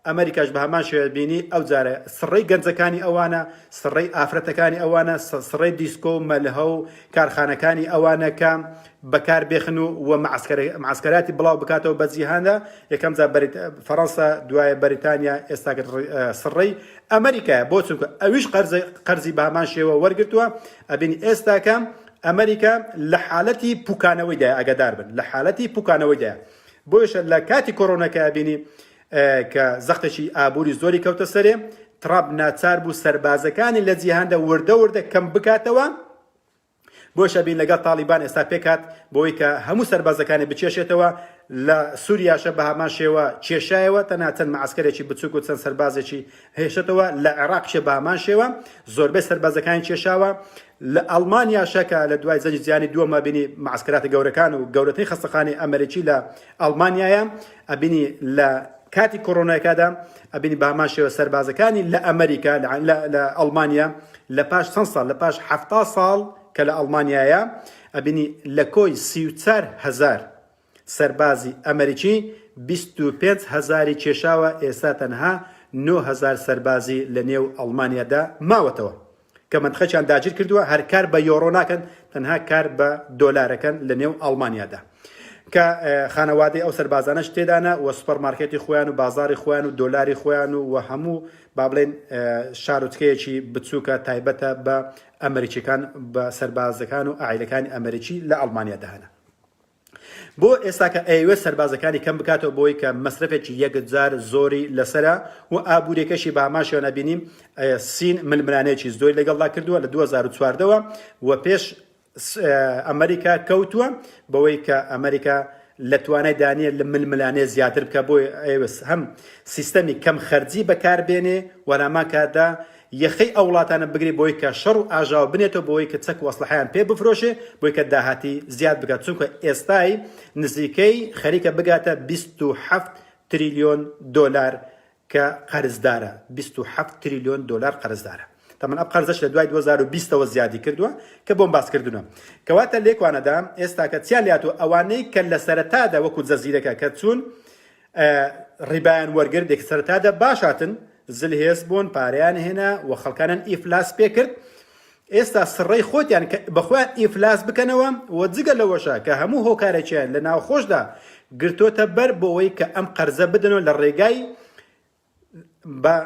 ئەمریکاش بە هەمان شێوە بینی ئەو جارە سڕەی گەنجەکانی ئەوانە سڕەی ئافرەتەکانی ئەوانە سڕەی دیسکۆ و مەلهە و کارخانەکانی ئەوانە کە بەکار بێخن و معسکراتی بڵاو بکاتەوە بە جیهاندا یەکەم جار فەڕەنسا دوایە بەریتانیا ئێستا سڕەی ئەمریکایە بۆ چونکە ئەویش قەرزی بە هەمان شێوە وەرگرتووە ئەبینی ئێستاکە ئەمریکا لە حالەتی پوکانەوەیدایە ئاگادار بن لە حالەتی پوکانەوەیدایە بۆیشە لە کاتی کۆڕۆنەکە ئەبینی کە زەختێکی ئابووری زۆری کەوتە سەرێ ترامپ ناچار بوو سەربازەکانی لە جیهاندا وردە کەم بکاتەوە بۆشە بین لەگەڵ تاڵیبان ئێستا پێکات بۆی کە هەموو سەربازەکانی بچێشێتەوە لە سووریاشە بە هەمان شێوە کێشایەوە تەنها چەند معسکەرێکی بچووک و چەند سەربازێکی هێشتەوە لە عێراقشە بە هەمان شێوە زۆربەی سەربازەکانی کێشاوە لە ئەڵمانیاشەکە لە دوای زەنجی جیهانی دووەمە بینی معسکراتی گەورەکان و گەورەترین خەستەخانەی ئەمریکی لە ئەڵمانیایە ئەبینی لە کاتی کۆڕۆنایەکەدا ئەبینی بە هەمان شێوە سەربازەکانی لە ئەمریکا لە ئەڵمانیا لە پاش چەند ساڵ لە پاش 70 ساڵ کە لە ئەڵمانیایە ئەبینی لە کۆی 34,000 سەربازی ئەمریکی 25,000 کێشاوە ئێستا تەنها 9,000 سەربازی لە نێو ئەڵمانیادا ماوەتەوە کە منتخەچیان داگیر کردووە هەر کار بە یۆڕۆ ناکەن تەنها کار بە دۆلارەکەن لە نێو ئەڵمانیادا کە خانەوادەی ئەو سەربازانەش تێدانە و سوپەرمارکێتی خۆیان و بازاری خۆیان و دۆلاری خۆیان و هەموو با بڵێن شارۆچکەیەکی بچووکە تایبەتە بە ئەمریکیەکان بە سەربازەکان و ئایلەکانی ئەمریکی لە ئەڵمانیا داهەنە. بۆ ئێستا کە ئەیوێ سەربازەکانی کەم بکاتەوە بۆی کە مەسرفێکی یەکجار زۆری لەسرە و ئابوووریەکەشی بە هەمان شێوە بینیم سین ململانەیەکی زۆری لەگەڵدا کردووە لە 2014ەوە و پێش ئەمریکا کەوتووە بەوەی کە ئەمریکا لە توانای دانیە لە ململانێ زیاتر بکە بۆی هەم سیستەمی کەم خەرجی بەکاربێنێ وەراماکەدا یەخەی ئەو وڵاتانە بگری بۆی کە شەڕ و ئاژاو بنێتەوە بۆی کە چەک وەسلحەیان پێ بفرۆشێ بۆی کە داهاتی زیاد بکات چونکە ئێستای نزیکەی خەریکە بگاتە 27 تریلیۆن دۆلار کە قەرزدارە 27 تریلیۆن دۆلار قەرزدارە تەمەن ئەم قەرزەش لە دوای 2020ەوە زیادی کردووە کە بۆم باسکردونە کەواتە لێکوانەدا ئێستا کە چیان لاتوە ئەوانەی کە لە سەرەتادا وەکو جەزیرەکە کە چوون ڕیبایان وەرگرت لێک سەرەتادا باشاتن زلهێز بوون پارەیان هێنا و خەڵکانن ئیفلاس پێ کرد ئێستا سڕەی خۆتیان بەخۆیان ئیفلاس بکەنەوە و جگە لەوەشە کە هەموو هۆکارێکیان لە ناوخۆشدا گرتۆتە بەر بۆەوەی کە ئەم قەرزە بدنەوە لە ڕێگای بە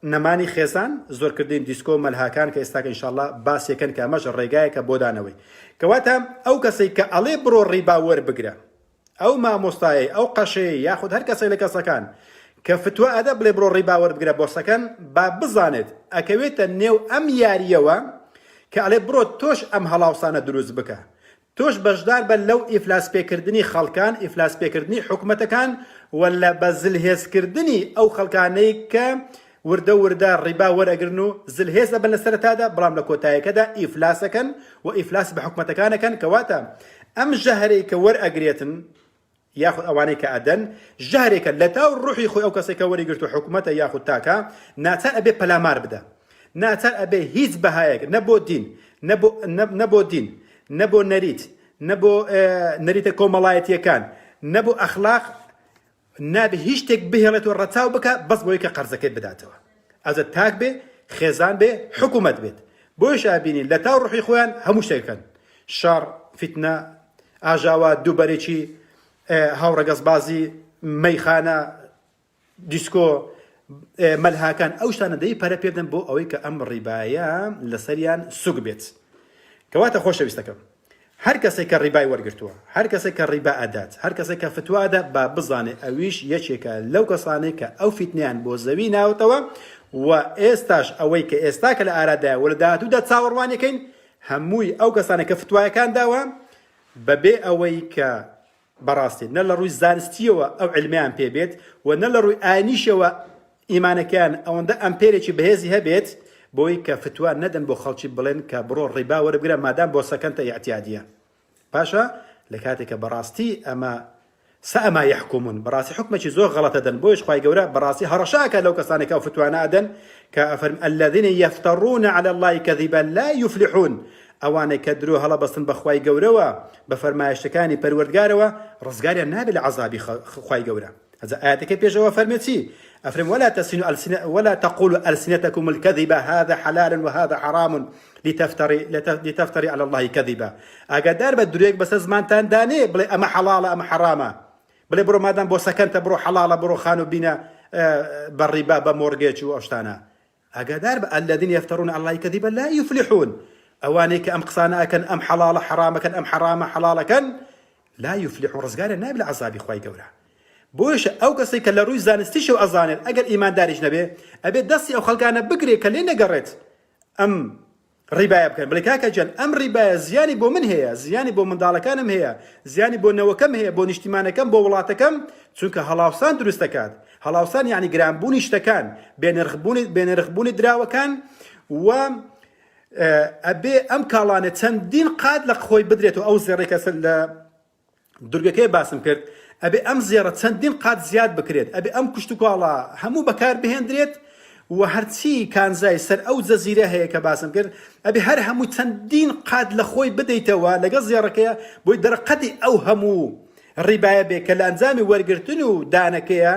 نەمانی خێزان زۆرکردین دیسکۆ مەلهاکان کە ئێستا کە ئینشاءالله باسیەکەن کە ئەمەش ڕێگایەکە بۆ دانەوەی کەواتە ئەو کەسەی کە ئەڵێ بڕۆ ڕیبا وەربگرە ئەو مامۆستایی ئەو قەشەی یاخود هەر کەسێک لە کەسەکان کە فتوە ئەدە بڵێ بڕۆ ڕیبا وەربگرە بۆسەکەن با بزانێت ئەکەوێتە نێو ئەم یاریەوە کە ئەڵێ بڕۆ تۆش ئەم هەڵاوسانە دروست بکە تۆش بەشدار بە لەو ئیفلاس پێکردنی خەڵکان ئیفلاس پێکردنی حکومەتەکان ولا بە زلهێزکردنی ئەو خەڵکانەی کە وردە وردە ڕیبا وەرەگرن و زلهێز دەبن لە سەرەتادا بەڵام لە کۆتاییەکەدا ئیفلاسەکەن و ئیفلاس بە حکومەتەکانەکەن کەواتە ئەم ژەهرەی کە وەرئەگرێتن یاخود ئەوانەی کە ئەدەن ژەهرێکە لە تاو ڕوحی خۆی ئەو کەسێک کە وەریگرت و حکومەتە یاخود تاکە ناچار ئەبێ پەلامار بدە ناچار ئەبێ هیچ بەهایەک نەبۆ دین نەبۆ دین نەبۆ نەریت نەبۆ نەریتە کۆمەڵایەتیەکان نەبۆ ئەخلاق نابێ هیچ شتێک بهێڵێتەوە ڕەچاو بکە بەس بۆی کە قەرزەکەی بداتەوە ئەزە تاک بێ خێزان بێ حکومەت بێت بۆیش ئابینین لە تاو ڕوحی خۆیان هەموو شتێکەکەن شەڕ فیتنە ئاژاوە دووبەرێکی هاوڕەگەزبازی مەیخانە دیسکۆ مەلهاکان ئەو شتانە دەی پەرە پێ بدەن بۆ ئەوەی کە ئەم ڕیبایە لەسەریان سوگ بێت کەواتە خۆشەویستەکەم هەر کەسێک کە ڕیبای وەرگرتووە هەر کەسێک کە ڕیبا ئەدات هەر کەسێک کە فتووادا با بزانێ ئەویش یەکێکە لەو کەسانەی کە ئەو فیتنیان بۆ زەوی ناوتەوە و ئێستاش ئەوەی کە ئێستا کە لە ئارادایە و لە داهاتوودا چاوەڕوانیەکەین هەمووی ئەو کەسانە کە فتوایەکان داوە بەبێ ئەوەی کە بەڕاستی نە لە ڕووی زانستیەوە ئەو علمیان پێبێت و نە لە ڕووی ئاینیشەوە ئیمانەکەیان ئەوەندە ئەمپێرێکی بەهێزی هەبێت بۆی کە فتوان نەدەن بۆ خەڵکی بڵێن کە بڕۆ ڕیبا وەربگرە مادام بۆ سەکەنتە ئیعتیادیە پاشە لە کاتێکە بەڕاستی ئەمە سەما یحکومون بەڕاستی حکمێکی زۆر غەڵەتە دەن بۆیش خوای گەورە بەڕاستی هەڕەشاکە لەو کەسانێک ئەو فتوانە ئەدەن کە ئەفەرم الذين يفترون على الله كذبا لا يفلحون ئەوانەی کە درۆ هەڵەبەستن بە خوای گەورەوە بە فەرمایشتەکانی پەروەردگارەوە ڕزگاریان نابێت لە عەزابی خوای گەورە هذا آياتك بيجوا فرمتي أفرم ولا تقولوا ألسنتكم الكذبة هذا حلال وهذا حرام لتفتري على الله كذبا أقدر بدريك بس زمان تنداني بلي أما حلال أما حرامة بلي برو مادام بو سكنت برو حلال برو خانو بينا بالربا بمورجيتش وأشتانا أقدر الذين يفترون على الله كذبا لا يفلحون أوانيك أم قصانا كان أم حلال حرام كان أم حرام حلال كان لا يفلحون رزقانا نابل عذابي خواي قورا بۆش ئەو کەسێک کە لە ڕووی زانستیشەوە ئەزانێت ئەگەر ئیمانداریش نەبێ ئەبێت دەستی ئەو خەڵکانە بگرێ کە لێ نەگەڕێت ئەم ڕیبایە بکەن بڵێ کاکە گیان ئەم ڕیبایە زیانی بۆ من هەیە زیانی بۆ منداڵەکانم هەیە زیانی بۆ نەوەکەم هەیە بۆ نیشتیمانەکەم بۆ وڵاتەکەم چونکە هەڵاوسان دروست دەکات هەڵاوسان یعنی گرانبوونی شتەکان بێنرخبوونی دراوەکان و ئەبێ ئەم کاڵانە چەندین قات لە خۆی بدرێتەوە ئەو زێڕێکە لە دورگەکەی باسم کرد ئەبێ ئەم زێڕە چەندین قات زیاد بکرێت ئەبێ ئەم کوشت و کاڵە هەموو بەکار بهێنرێت و هەرچی کانزای سەر ئەو جەزیرە هەیە کە باسم کرد ئەبێ هەر هەموو چەندین قات لە خۆی بدەیتەوە لەگەڵ زێڕەکەیە بۆی دەرەقەتی ئەو هەموو ڕیبایە بێ کە لە ئەنجامی وەرگرتن و دانەکەیە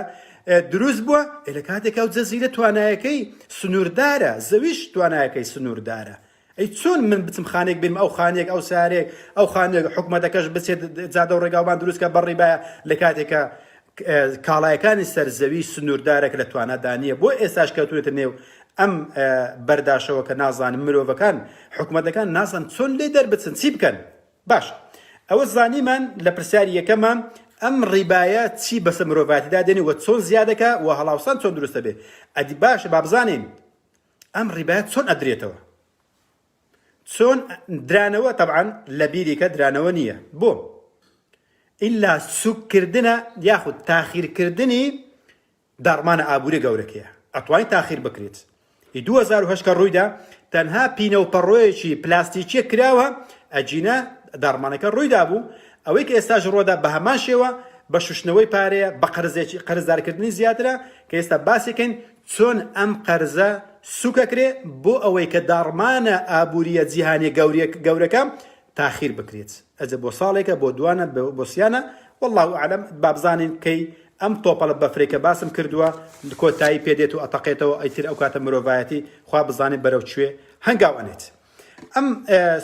دروست بووە لە کاتێک ئەو جەزیرە توانایەکەی سنووردارە زەویش توانایەکەی سنووردارە ئەی چۆن من بچم خانێک بێنم ئەو خانێک ئەو سارێک ئەو خانێک حکومەتەکەش بچێت جادە و ڕێگاوان دروستکە بەڕیبایە لە کاتێکە کاڵایەکانی سەرزەوی سنووردارێک لە توانادانیە بۆ ئێستاش کەوتوێتە نێو ئەم بەرداشەوە کە نازانم مرۆڤەکان حکومەتەکان نازان چۆن لێ دەربچن چی بکەن باش ئەوە زانیمان لە پرسیاری یەکەمە ئەم ڕیبایە چی بەسە مرۆڤاتیدا دێنی و چۆن زیادەکە و هەڵاوسان چۆن دروستە بێ ئەدی باشە با بزانین ئەم ڕیبایە چۆن ئەدرێتەوە چۆن درانەوە طبعا لە بیریکە درانەوە نییە بۆ ئیلا سوککردنە یاخود تاخیرکردنی داڕمانە ئابووری گەورەکەیە ئەتوانین تاخیر بکرێت 2008 کە ڕوویدا تەنها پینە و پەڕۆیەکی پلاستیکیە کراوە ئەجینە دارمانەکە ڕوویدا بوو ئەوەی کە ئێستاش ڕۆدا بە هەمان شێوە بە شوشتنەوەی پارەیە بە قەرزدارکردنی زیاترە کە ئێستا باسێکەین چۆن ئەم قەرزە سوکەکرێ بۆ ئەوەی کە داڕمانە ئابووریە جیهانی گەورەکە تاخیر بکرێت ئەجە بۆ ساڵێکە بۆ دوانە بۆ سیانە والله ئەعلەم با بزانین کەی ئەم تۆپەڵە بەفرێکە باسم کردووە کۆتایی پێدێت و ئەتەقێتەوە ئەیتر ئەو کاتە مرۆڤایەتی خوا بزانین بەرەو کوێ هەنگاو ئەنێت ئەم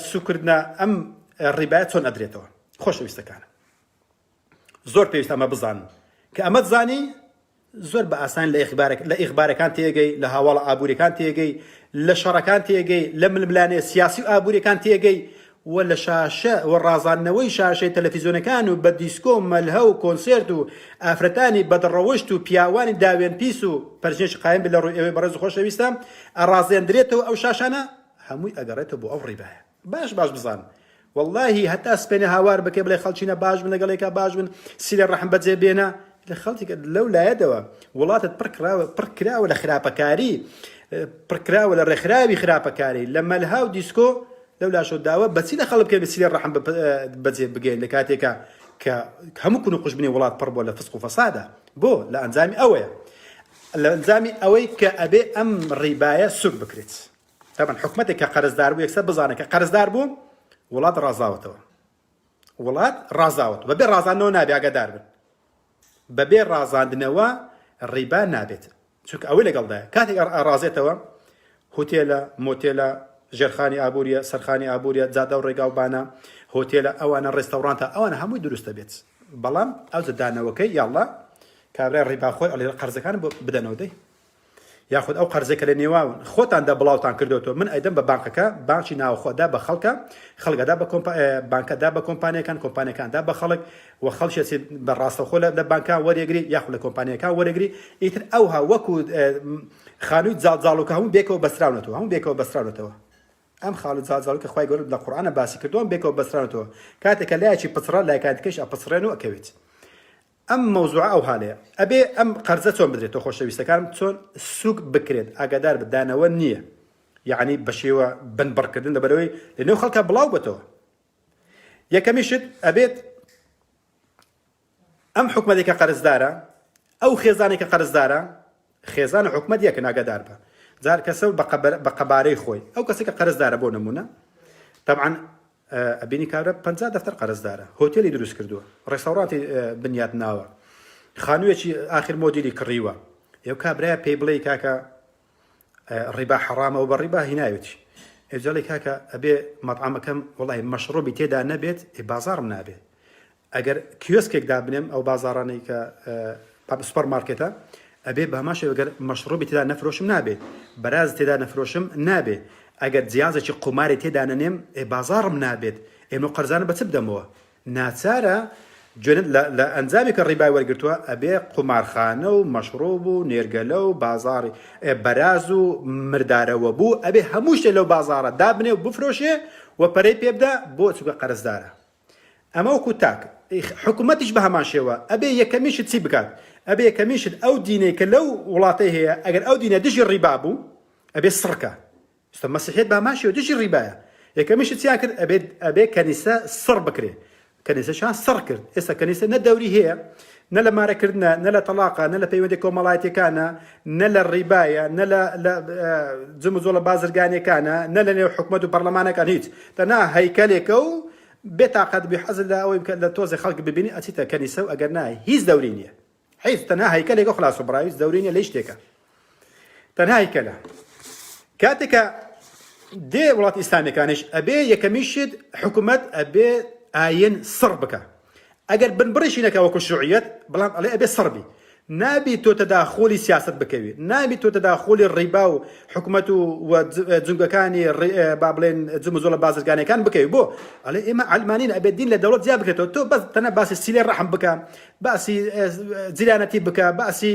سوکردنە ئەم ڕیبایە چۆن ئەدرێتەوە خۆشەویستەکانە زۆر پێویستە ئەمە بزانن کە ئەمە زانی زۆر بە ئاسان لە ئیخبارەکان تێگەی لە هاوڵە ئابوووریەکان تێگەی لە شەڕەکان تێگەی لە ململانێ سیاسی و ئابوووریەکان تێگەی و لە شاشە و ڕازاندنەوەی شاشەی تەلەڤیزیۆنەکان و بە دیسکۆ و مەلهە و کۆنسێرت و ئافرەتانی بەدڕەوەشت و پیاوانی داوێن پیس و پەرژێش قایم بێ لە ڕووی ئەوەی بەڕێز خۆشەویستە ئەڕازێندرێتەوە ئەو شاشانە هەمووی ئەگەڕێتەوە بۆ ئەو ڕیبایە باش بزان واللهی هەتا سپێنە هاوار بکە بڵێ خەڵچینە باش بن لەگەڵێکا باش بن سیلە ڕەحم بەجێ بێنە لە خەڵکی لەو لایەدەوە وڵاتت پڕ کراوە لە خراپەکاری پڕ کراوە لە ڕێکخراوی خراپەکاری لە مەلها و دیسکۆ لەو لاشۆ داوە بەچی لە خەڵک بکە سیلە ڕەحم بەجێ بگەین لە کاتێکە کە هەموو کون و قوش بنی وڵات پڕ بۆ لە فسق و فەسادە بۆ لە ئەنجامی ئەوەیە لە ئەنجامی ئەوەی کە ئەبێ ئەم ڕیبایە سوک بکرێت طبعا حکومەتێک کە قەرزدار بوو یەکسەر بزانە کە قەرزدار بوو وڵات ڕازاوەتەوە وڵات ڕازاوت بەبێ ڕازاندنەوە نابێ ئاگادار بن بەبێ ڕازاندنەوە ڕیبا نابێت چونکە ئەوەی لەگەڵدایە کاتێک ڕازێتەوە هۆتێلە مۆتێلە ژێرخانی ئابووریە سەرخانی ئابووریە جادە و ڕێگا و بانە هۆتێلە ئەوانە ڕێستەورانتە ئەوانە هەمووی دروستە بێت بەڵام ئەو دانەوەکەی یاڵڵا کابرای ڕیباخۆی ئەڵێ قەرزەکان بدەنەوە دەی یاخود ئەو قەرزێکە لە نێواون خۆتاندا بڵاوتان کردوەوە من ئەیدەم بە بانکەکە بانکی ناوخۆدا بە خەڵکە خەڵگەدا بە بانکەدا بە کۆمپانیەکاندا بە خەڵک و خەڵکی بە ڕاستەوخۆ لە بانکان وەرێگری یاخود لە کۆمپانیەکان وەرەگری ئیتر ئەوها وەکو خانووی جاڵجاڵوکە هەموو بێکەوە بەستراونەتەوە هەموو بێکەوە بەستراونەتەوە ئەم خاڵ جاڵجاڵوکە خوای گەورە لە قورئانە باسی کردووە بێکەوە بەستراونەتەوە کاتێکە لایەکی پچڕە لایکاتەکەش ئەپچڕێن و ئەکەوێت ئەم مەوزوع ئەو هاالەیە ئەبێ ئەم قەرزە چۆن بدرێتەوە خۆشەویستەکانم چۆن سوک بکرێت ئاگادار بدانەوە نییە یعنی بە شێوە بنبڕکردن لەبەرەوەی لەنێو خەڵکە بڵاو بێتەوە یەکەمیشت ئەبێت ئەم حکومەتێکە قەرزدارە ئەو خێزانێکە قەرزدارە خێزان حکومەت یەکە ئاگادار بە جار کەسە بە قەبارەی خۆی ئەو کەسێکە قەرزدارە بۆ نمونە طبعا ئەبینی کارە 50 دەفتەر قەرزدارە هۆتێلی دروست کردووە ڕێستەوڕاتی بنیاد ناوە خانوویەکی ئاخر مۆدیلی کڕیوە ئێو کابرایە پێی بڵێ کاکە ڕیبا حەرامە و بە ڕیبا هیناوێتی ئێجاڵی کاکە ئەبێ مەطعەمەکەم وڵی مەشڕوبی تێدا نەبێت بازارم نابێت ئەگەر کیۆسکێکدا بنێم ئەو بازاڕانەی کە سوپەرمارکێتە ئەبێ بەماشە ئەگەر مەشڕوبی تێدا نەفرۆشم نابێت بەراز تێدا نەفرۆشم نابێت ئەگەر جیازێکی قوماری تێدا نەنێم بازارم نابێت ئێمە قەرزانە بە چ بدەمەوە ناچارە لە ئەنجامی کە ڕیبای وەرگرتووە ئەبێ قومارخانە و مەشڕوب و نێرگەلە و بازاری بەراز و مردارەوە بوو ئەبێ هەموو شتێک لەو بازارە دابنێ و بفرۆشێ و پەرەی پێبدا بۆ چووکە قەرزدارە ئەمە وەکو تاک حکوومەتیش بە هەمان شێوە ئەبێ یەکەمیشت چی بکات ئەبێ یەکەمیشت ئەو دینەی کە لەو وڵاتەی هەیە ئەگەر ئەو دینە دژی ڕیبا بوو ئەبێ سڕکە مەسیحیەت بە هەمان شێوە دژی ڕیبایە یەکەمیشت چیان کرد ئەبێ کەنیسە سڕ بکرێ کەنیسەشان سڕ کرد ئێستا کەنیسە نە دەوری هەیە نە لە مارەکردنە نە لە تەلاقە نە لە پەیوەندی کۆمەڵایەتیەکانە نە لە ڕیبایە نە لە جم و جۆڵە بازرگانیەکانە نە لە نێو حکومەت و پەرلەمانەکان هیچ تەنها هەیکەلێکە و بێتاقەت بێ حەزت لە ئەوەی لە تۆزی خەڵک ببینی ئەچیتە کەنیسە و ئەگەر نایە هیچ دەوری نییە هیچ تەنها هەیکەلێکە خلاص و بڕاویست دەوری نییە لە هیچ شتێکە تەنها هەیکەلە کاتێکە دێ وڵات ئیسلامیەکانیش ئەبێ یەکەمیشت حکومەت ئەبێ ئاین سڕ بکە ئەگەر بنبڕیشی نەکە وەکو شوعیەت بەڵام ئەڵێ ئەبێ سڕبی نابی تۆ تەداخۆلی سیاست بکەوی نابی تۆ تەداخۆلی ڕیبا و حکومەت و جنگەکانی با بڵێن جم و جۆڵە بازرگانیەکان بکەوی بۆ ئەڵێ ئێمە عەلمانین ئەبێ دین لە دەوڵەت زیاد بکرێتەوە تۆ بەس تەنها باسی سیلەی ڕەحم بکە باسی جیرانەتی بکە باسی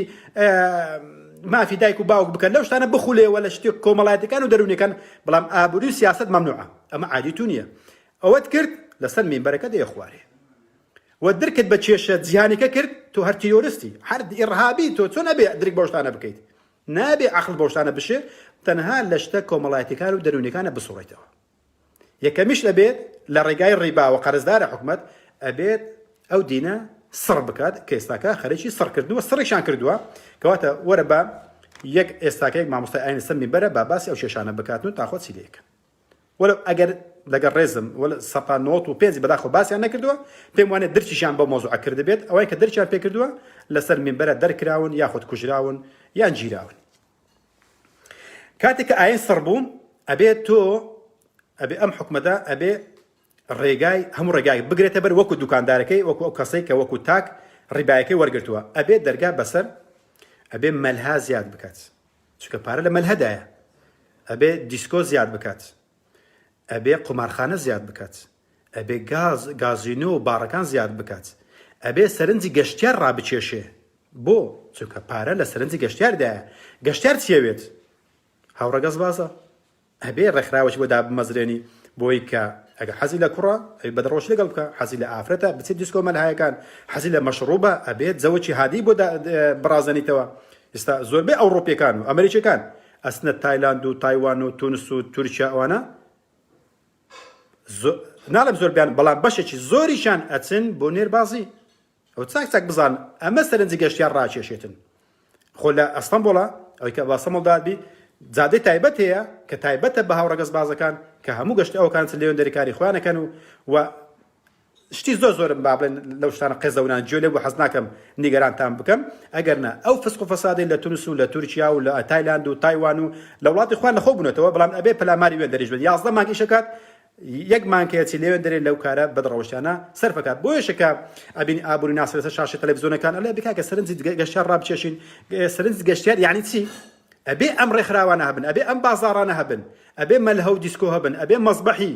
مافی دایک و باوک بکەن لەو شتانە بخولێەوە لە شتێک کۆمەڵایەتەکان و دەرونیەکان بەڵام ئابووری و سیاست مەمنوعە ئەمە عادی تو نییە ئەوەت کرد لەسەر مینبەرەکە دەیە خوارێ و درکت بە کێشە جیهانیکە کرد تۆ هەر تیۆرستی هەر ئیڕهابی تۆ چۆن ئەبێ درک بەو شتانە بکەیت نابێ عقل بۆ شتانە بشێ تەنها لە شتە کۆمەڵایەتیەکان و دەرونیەکانە بسوڕێتەوە. یەکەمیش ئەبێت لە ڕێگای ڕیبا و قەرزدارە حکومەت ئەبێت ئەو دینە سڕ بکات کە ئێستاکە خەریکی سڕ کردووە سڕێکشان کردووە کەواتە وەرە بە یەک ئێستاکەیەک مامۆستای ئاینی سەر میبەرە با باسی ئەو شێشانە بکاتن و تاخۆ چیلەیەکە وەلو ئەگەر لەگەڵ ڕێزم وەل سەقا 95 بەداخۆ باسییان نەکردووە پێم وانێت درچیشان بە مۆزوع کرد بێت ئەوەی کە درچیان پێ کردووە لەسەر میبەرە دەرکراون یاخود کوژراون یان گیراون. کاتێک کە ئاین سڕ بوو ئەبێت تۆ ئەبێ ئەم حکومەتە ئەبێ ڕێگای هەموو ڕێگای بگرێتە بەر وەکو دوکاندارەکەی وەکو ئەو کەسەی کە وەکو تاک ڕیبایەکەی وەرگرتووە ئەبێ دەرگا بەسەر ئەبێ مەلها زیاد بکات چونکە پارە لە مەلهەدایە ئەبێ دیسکۆ زیاد بکات ئەبێ قومارخانە زیاد بکات ئەبێ گازینۆ و باڕەکان زیاد بکات ئەبێ سەرنجی گەشتیار ڕابچێشێ بۆ چونکە پارە لە سەرنجی گەشتیاردایە گەشتیار چیەوێت هاوڕەگەز بازە ئەبێ ڕێکخراوەی بۆ دابمەزرێنی بۆی کە ئەگە حەزی لە کوڕە ئەی بەدڕۆژ لەگەڵ بکە حەزی لە ئافرەتە بچێت دیسکۆ مەلهایەکان حەزی لە مەشروبە ئەبێت زەوەکی هادی بۆ بڕازەنیتەوە. ئێستا زۆربەی ئەوڕۆپیەکان و ئەمریکیەکان ئەسنە تایلاند و تایوان و تونس و تورکیا ئەوانە ناڵم زۆربیان بەڵام بەشێکی زۆریشان ئەچن بۆ نێربازی ئەو چاک چاک بزان ئەمە سەرنجی گەشتیان ڕاکێشێتن خۆ لە ئەستەمبوڵە ئەوەی کە باسەمەڵدابی جادەی تایبەت هەیە کە تایبەتە بە هاوڕەگەز بازەکان کە هەموو گەشتی ئەوکان لێوەندەریکاری خۆیانەکەن و شتی زۆرم با بڵێن لەو شتانە قێزەونان گوێ لێ بۆ حەز ناکەم نیگەرانتان بکەم ئەگەرنا ئەو فسق و فەسادی لە تونس و لە تورکیا و لە تایلاند و تایوان و لە وڵاتی خۆیان لەخۆ بوونەتەوە بەڵام ئەبێ پەلاماری وێندەریش بێت 11 مانگ ئیشەکات یەک مانکەیەکی لێوێندەرێ لەو کارە بەدڕەوشتانە سەرفەکات بۆ یەشەکە ئەبینی ئابووری ناسر لەسەر شاشە تەلەڤیزیۆنەکان ئەڵێ بکا کە سەرنجی گەشتیار ڕابچێشین سەرنجی گەشتیار یعنی چی؟ ئەبێ ئەم ڕێکخراوانە هەبن ئەبێ ئەم بازاڕانە هەبن ئەبێ مەلهە و دیسکۆ هەبن ئەبێ مەزبەحی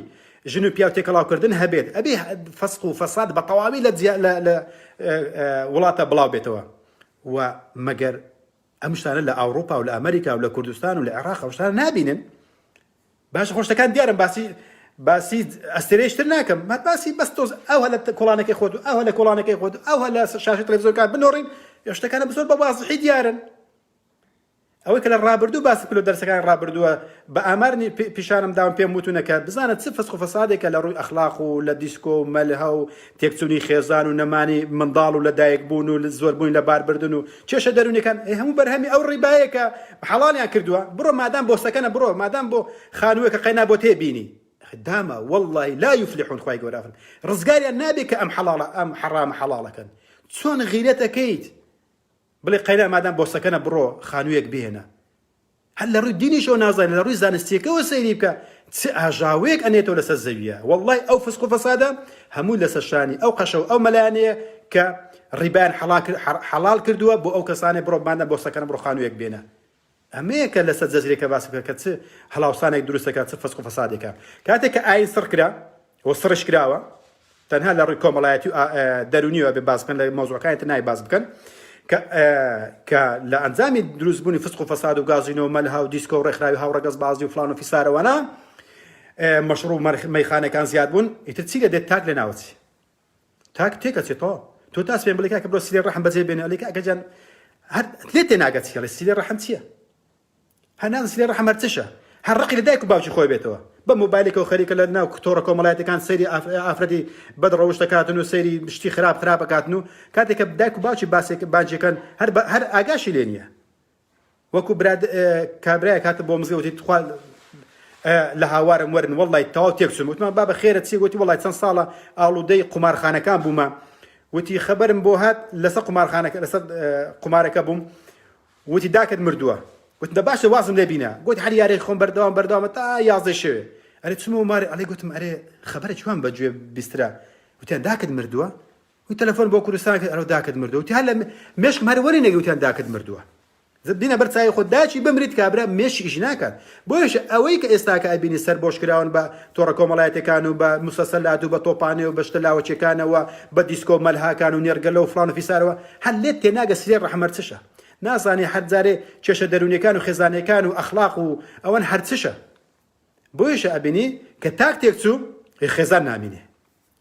ژن و پیا و تێکەڵاوکردن هەبێت ئەبێ فەسق و فەساد بە تەواوی لە وڵاتە بڵاو بێتەوە و مەگەر ئەم شتانە لە ئەوروپا و لە ئەمریکا و لە کوردستان و لە عێراق ئەو شتانە نابینن باش خۆشتەکان دیارم باسی ئەستێرەیشتر ناکەم باسی بەس تۆز ئەو هە لە کۆڵانەکەی خۆت و ئەو هە لە کۆڵانەکەی خۆت و ئەو هە لە شاشەی تەلەڤیزیۆنەکان بنۆڕین شتەکانە بزۆر بە وازحی دیارن ئەوەی کە لە ڕابردوو باسی کلۆ دەرسەکان ڕابردووە بە ئامارنی پیشانم داوم پێم وتونەکە بزانە چ فسق و فەسادێکە لە ڕووی ئەخلاق و لە دیسکۆ و مەلهە و تێکچوونی خێزان و نەمانی منداڵ و لە دایک بوون و زۆر بوون لە باربردن و کێشە دەرونیەکان هەموو بەرهەمی ئەو ڕیبایەکە حەڵالیان کردووە بڕۆ مادام بۆ سەکەنە بڕۆ مادام بۆ خانوویەکە قەینا بۆ تێبینی دامە والله لا يفلحون خوای گەورە ڕزگاریان نابێت کە ئەم حەڵاڵە ئەم حەرامە حەڵاڵەکەن چۆن غیرەتەکەیت بڵێ قەینا مادام بۆ سەکەنە بڕۆ خانوویەک بهێنە هەر لە ڕووی دینیشەوە نازانێت لە ڕووی زانستیەکەوە سەیری بکە چ ئاژاوەیەک ئەنێتەوە لەسەر زەویە والله ئەو فسق و فەسادە هەموو لەسەر شانی ئەو قەشە و ئەو مەلایانەیە کە ڕیبایان حەڵال کردووە بۆ ئەو کەسانێ بڕۆ مادام بۆ سەکەنە بڕۆ خانوویەک بێنە ئەمەیە کە لەسەر جەزیرەکە باس بکە کە چ هەڵاوسانێک دروستەکە چ فسق و فەسادێکە کاتێک کە ئاین سڕ کرا و سڕش کراوە تەنها لە ڕووی کۆمەڵایەتی و دەرونیەوە بێ باس بکەن لە مۆزوعەکانی نای باس بکەن کە لە ئەنجامی دروستبوونی فسق و فەساد و گازینۆ و مەلها و دیسکۆ و ڕێکخراوی هاوڕەگەز بازی و فلان و فیسارەوەنا مەشروب مەیخانەکان زیاد بوون ئیتر چی لە دێت تاک لە ناوچی تاک تێکەچێتەوە تۆ تاس پێم بڵێ کە بڕۆ سیلێ ڕەحم بەجێ بێنێ ئەڵێ ئەگەجان هەر لێ تێناگەت چیە لە سیلێ ڕەحم چییە هەنان سیلێ ڕەحم هەر چشە هەر ڕقی لە دایک و باوکی خۆی بێتەوە بە مۆبایلێکەوە خەریکە لە ناو تۆڕە کۆمەڵایەتەکان سەیری ئافرەتی بەدڕەوشت دەکاتن و سەیری شتی خراپ ئەکاتن و کاتێک کە دایک و باوکی بانجەکەن هەر ئاگاشی لێ نییە وەکو کابرایە کاتە بۆ مزگە وتی تخوا لە هاوارم وەرن وەڵڵی تەواو تێکچووم وتمان بابە خێرە چی گوتی وەڵی چەند ساڵە ئاڵوودەی قومارخانەکان بوومە وتی خەبەرم بۆ هات لەسەر قومارخانەکە لەسەر قومارەکە بووم وتی داکت مردووە گوتم دە باشە وازم لێ بینە گوتی هەر یارێک خۆم بەردەوامە تا 11 شەوێ ئەرێ چمە مارێ ئەڵێ گوتم ئەرێ خەبەرە چوان بەگوێ بیسترا وتیان داکت مردووە وی تەلەفۆن بۆ کوردستان کرد ئەرە داکت مردووە وتی هەر لە مێشکم هەر وەری نەگە وتیان داکت مردووە بینە بەرچاوی خۆ داچی بمریت کابرا مێشی ئیش ناکات بۆیش ئەوەی کە ئێستاکە ئەبینی سەر بۆشکراون بە تۆڕە کۆمەڵایەتەکان و بە موسەسەلات و بە تۆپانێ و بە شتە لاوەچەکانەوە بە دیسکۆ مەلهاکان و نێرگەلە و فڵان و فیسارەوە هەر لێت تێناگە سرێ ڕەحمەت چشە نازانی حەجارێ کێشە دەرونیەکان و خێزانەکان و ئەخلاق و ئەوەن هەر چشە بۆیشە ئەبینی کە تاک تێکچوو خێزان نامینێ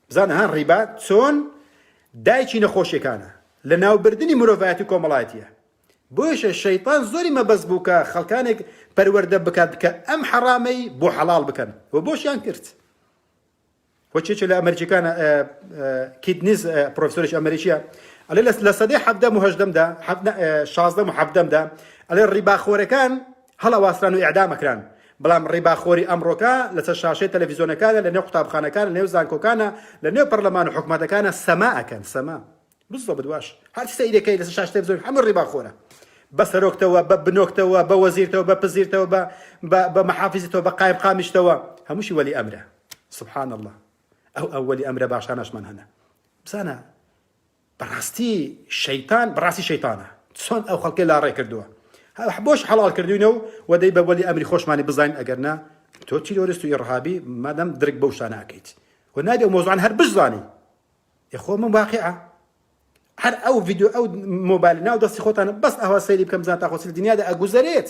بزانە هەن ڕیبا چۆن دایکی نەخۆشیەکانە لە ناوبردنی مرۆڤایەتی کۆمەڵایەتیە بۆیە شەیطان زۆری مەبەست بوو کە خەڵکانێک پەروەردە بکات کە ئەم حەرامەی بۆ حەڵال بکەن و بۆشیان کرد. وەچێکە لە ئەمریکانە کیدنیز پرۆفسۆرێکی ئەمریکیە ئەڵێ لە سەدەی 16 و 17دا ئەڵێ ڕیباخۆرەکان هەڵەواسران و ئیعدامەکران، بەڵام ڕیباخۆری ئەمڕۆکە لەسەر شاشەی تەلەڤیزیۆنەکانە لە نێو قوتابخانەکان لە نێو زانکۆکانە لە نێو پەرلەمان و حکومەتەکانە سەما ئەکەن سەما بزۆ بدواش هەر سەیرەکەی لەسەر شاشەی تەلەڤیزیۆن هەموو ڕیباخۆرە بە سەرۆکتەوە بە بنۆکتەوە بە وەزیرتەوە بە پزیرتەوە بە مەحافیزتەوە بە قایم قامیشتەوە هەمووشی وەلی ئەمرە. سبحان الله ئەو وەلی ئەمرە باشانەشمان هەنە بزانە بەڕاستی شەیتان بەڕاستی شەیتانە چۆن ئەو خەڵکەی لاڕێ کردووە بۆش حەڵال کردوینەوە و دەی بە وەلی ئەمری خۆشمانی بزانین ئەگەر نا تۆ تیرۆریست و ئیرهابی مادەم درک بەو شتانە ئەکەیت و نابێ ئەو مۆزوعان هەر بزانی خۆ من واقعە هەر ئەو ڤیدیۆ ئەو مۆبایل ناو دەستی خۆتانە بەس ئەوە سەیری بکەم بزان تا خۆسی دنیادا ئەگوزارێت.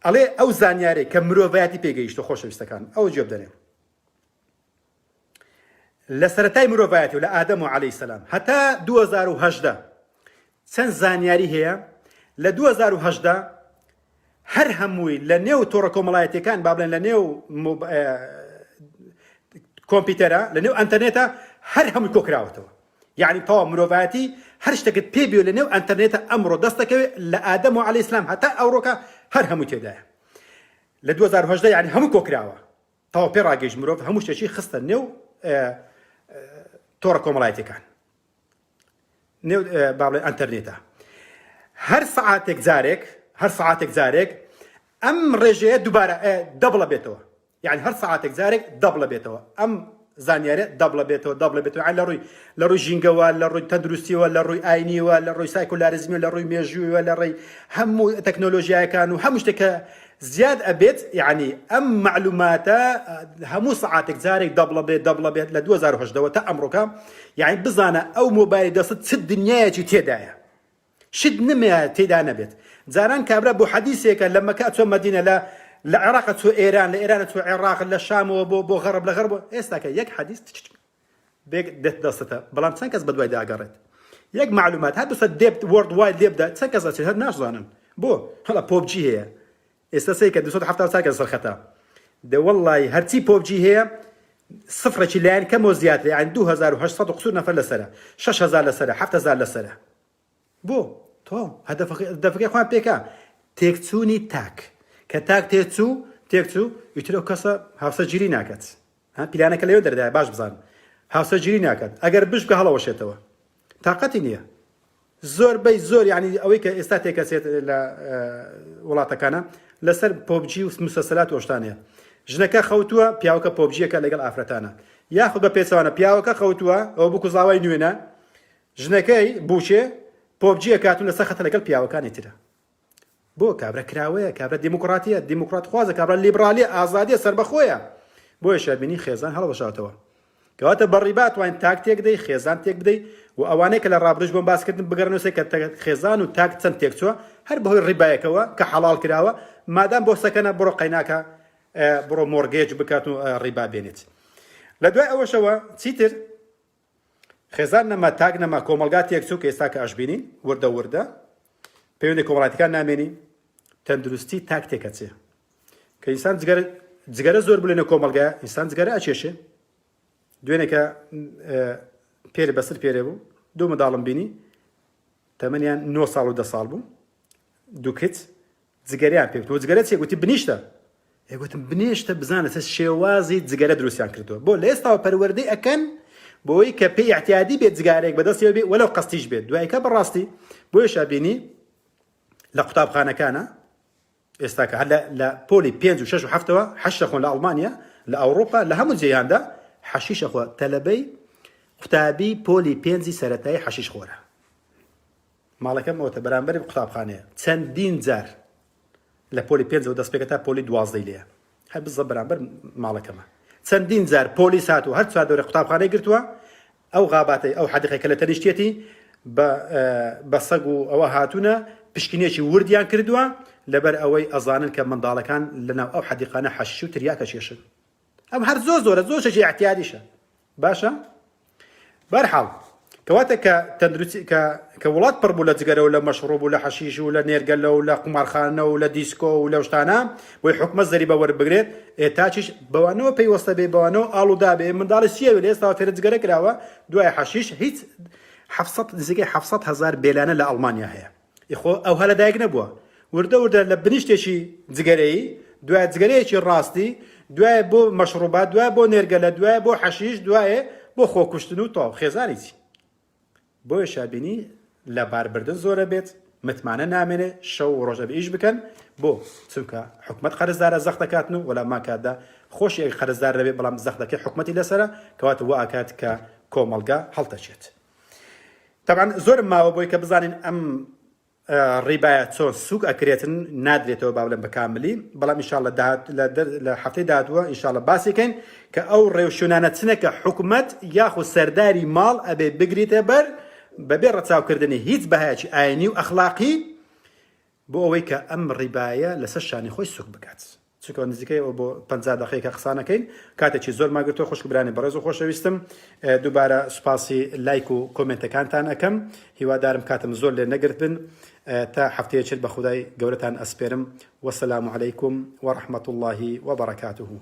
ئەڵێ ئەو زانیارێک کە مرۆڤایەتی پێگەیشتە خۆشەویستەکان ئەو جێب دەرێن لە سەرەتای مرۆڤایەتی و لە ئادەم و عەلەیهی سەلام هەتا 2018 چەند زانیاری هەیە لە 2018 هەر هەمووی لە نێو تۆڕە کۆمەڵایەتیەکان با بڵێن لە نێو کۆمپیوتەرە لە نێو ئەنتەرنێتە هەر هەمووی کۆکراوەتەوە. یعنی تەواو مرۆڤایەتی هەر شتێکت پێ بیێ لە نێو ئەنتەرنێتە ئەمڕۆ دەستەکەوێت لە ئادەم و عەلەیهی سەلام هەتا ئەوڕۆکە هەر هەمووی تێدایە لە 2018 یعنی هەموو کۆکراوە تەواو پێ ڕاگەیشت مرۆڤ هەموو شتێکی خستە نێو تۆڕە کۆمەڵایەتیەکان نێو با بڵێن ئەنتەرنێتە هەر سەعاتێک جارێک ئەم ڕێژەیە دووبارە دەبڵە بێتەوە یعنی هەر سەعاتێک جارێک دەبڵە بێتەوە ئەم زانیارێ دەبڵە بێتەوە لە ڕووی ژینگەوە لە ڕووی تەندروستیەوە لە ڕووی ئاینیوە لە ڕووی سایکۆلاریزمیە لە ڕووی مێژوویەوە لە ڕێی هەموو تەکنۆلۆژیاکان و هەموو شتێکە زیاد ئەبێت یعنی ئەم معلوماتە هەموو سەعاتێک جارێک دەبڵە بێت لە 2018 تا ئەمڕۆکە یعنی بزانە ئەو مۆبایلی دەست چ دنیایەکی تێدایە شت نمێ تێدا نەبێت. جاران کابرا بۆ حەدیثێکە لە مەکە چۆن مەدینە لە عێراق چۆ ئێران لە ئێرانە چۆ عێراق لە شامەوە بۆ غەرب لە غەرب ئێستاکە یەک حەدیث بێک دەستە بەڵام چەند کەس بەدوای داگەڕێت یەک معلومات هەر دوسە دێب وورد واید لێبدا چەند کەس ئەچێت هەر ناشزانن بۆ هەڵا پۆبجی هەیە ئێستا سەیکە 270 کەس سەرخەتە دە وەڵڵی هەرچی پۆبجی هەیە سفرێکی لایەن کەمەوە زیاتر یعنی 2800 قسوور نەفەر لەسەرە 6000 لەسەرە 7000 لەسەرە بۆ تۆ هەدەفەکەی خوان پێکە تێکچوونی تاک کە تاک تێکچوو ئیترۆ کەسە هاوسەرگیری ناکات پیلانەکە لەوێ دەردایە باش بزان هاوسەرگیری ناکات ئەگەر بشکە هەڵەوەشێتەوە تااقەتی نییە زۆربەی زۆر یعنی ئەوەی کە ئێستا تێکەچێت لە وڵاتەکانە لەسەر پۆبجی و مسەسەلات وەشتانەیە ژنەکە خەوتووە پیاوەکە پۆبجیەکە لەگەڵ ئافرەتانە یاخود بە پێچەوانە پیاوەکە خەوتووە ئەو بکو زاوای نوێنە ژنەکەی بوشێ پۆبجیە کاتون لەسەر خەتە لەگەڵ پیاوەکانی ترە بۆ کابرا کراوەیە کابرا دیموکراتیە دیموکرات خوازە کابرا لیبرالیە ئازادیە سەربەخۆیە بۆیە شەربینی خێزان هەڵەوەشاتەوە کەواتە بەڕیبات وان تاک تێک بدەی خێزان تێک بدەی و ئەوانەیە کە لە ڕابرژ بۆم باسکردن بگەڕنەوە کە خێزان و تاک چەند تێکچووە هەر بەهۆی ڕیبایەکەوە کە حەڵال کراوە مادام بۆ سەکەنە بڕۆ قەیناکە بڕۆ مۆرگێج بکات و ڕیبا بێنێت. لە دوای ئەوەشەوە چیتر خێزان نەما تاک نەما کۆمەلگا تێکچوو کە ئێستا کە ئەشبینین وردە پەیوەندی کۆمەڵایەتیەکان نامێنی تەندروستی تاک تێکەچێ کە ئینسان جگەرە زۆر بلێنە کۆمەلگا ئینسان جگەرە ئەچێشێ دوێنێکە پێرە بەسەر پێرێ بوو دوو منداڵم بینی تەمەنیان 9 ساڵ و 10 ساڵ بوو دوو کچ جگەریان پێ وتوە جگەرە چێ گوتی بنیشتە گوتم بنیشتە بزانە شێوازی جگەرە دروستیان کردووە بۆ لە ئێستاوە پەروەردەی ئەکەن بۆی کە پێی احتیادی بێت جگارێک بەدەستیەوە بێ وەلەو قەستیش بێت دوایکە بەڕاستی بۆیە شابینی لە قوتابخانەکانە ئێستاکە هەر لە پۆلی 5 و 6 و 7ەوە 8 خۆن لە ئەڵمانیا لە ئەوڕۆپا لە هەموو جێیاندا حەشیشە خۆ تەلەبەی قوتابی پۆلی 5 سەرەتایی حەشیش خۆرە ماڵەکەم ئەوتە بەرامبەری قوتابخانەیە چەندین جار لە پۆلی 5 و دەست پێکە تا پۆلی 12 لێیە هەر بزە بەرامبەر ماڵەکەمە چەندین جار پۆلیس هاتووە هەر چوار دەورە قوتابخانەی گرتووە ئەو غاباتەی ئەو حەدیقەکە لە تەنیشتێتی بە سەگ و ئەوە هاتوونە پشکنێکی وردیان کردووە لەبەر ئەوەی ئەزانن کە منداڵەکان لەناو ئەو حەدیقانە حەشیش و تریاکە چێشن ئەم هەر زۆر شەشی احتیادیشە باشە بەرحاڵ کەواتە کە تەندروستی کە وڵات پڕ بوو لە جگەرە و لە مەشروب و لە حەشیش و لە نێرگەلە و لە قمارخانە و لە دیسکۆ و لە شتانە بۆی حکومەت زەریبە وەربگرێت ئێتاچیش بەوانەوە پێیوەستە بێ بەوانەوە ئاڵوودا بێ منداڵی سیەوێ لە ئێستا فێرە جگەرە کراوە دوای حەشیش هیچ 700,000 بێلانە لە ئەڵمانیا هەیە خۆ ئەو هەلە دایک نەبووە وردە لە بنیشتێکی جگەرەیی دوای جگەرەیەکی ڕاستی دوای بۆ مەشروبات دوای بۆ نێرگەلە دوای بۆ حەشیش دوایە بۆ خۆکوشتن و تاو خێزانیی بۆیە شابینی لە باربردن زۆرە بێت متمانە نامێنێ شەو و ڕۆژە بە ئیش بکەن بۆ چونکە حکومت قەرزدارە زەخ دەکاتن و وەلا ماکاتدا خۆشی قەرزدار دەبێت بەڵام زەخ دەکەی حکومەتی لەسەرە کەواتە وە ئاکات کە کۆمەڵگا هەڵتەچێت طبعا زۆرم ماوە بۆی کە بزانین ئەم ڕیبایە چۆن سوک ئەکرێتن نادرێتەوە باولەن بەکاملی بەڵام ئینشاڵڵە لە هەفتەی داهاتووە ئینشاڵڵە باسیکەین کە ئەو ڕێوشونانە چنەکە حکومەت یاخود سەرداری ماڵ ئەبێ بگریتە بەر بەبێ ڕەچاوکردنی هیچ بەهایەکی ئاینی و ئەخلاقی بۆ ئەوەی کە ئەم ڕیبایە لەسەر شانی خۆی سوک بکات چونکە نزیکەی بۆ 50 دقیقە قسانەکەین کاتێکی زۆر ماگرتۆ خوشک برانی بەڕێز و خۆشەویستم دووبارە سوپاسی لایک و کۆمنتەکانتان ئەەکەم هیوادارم کاتم زۆر لێ نەگرت بن تا هەفتەیەکت بە خودای گەورەتان ئەسپێرم وەسەلام عەلەیکوم وەڕەحمەتوڵڵاهی وەبەڕەکاتوه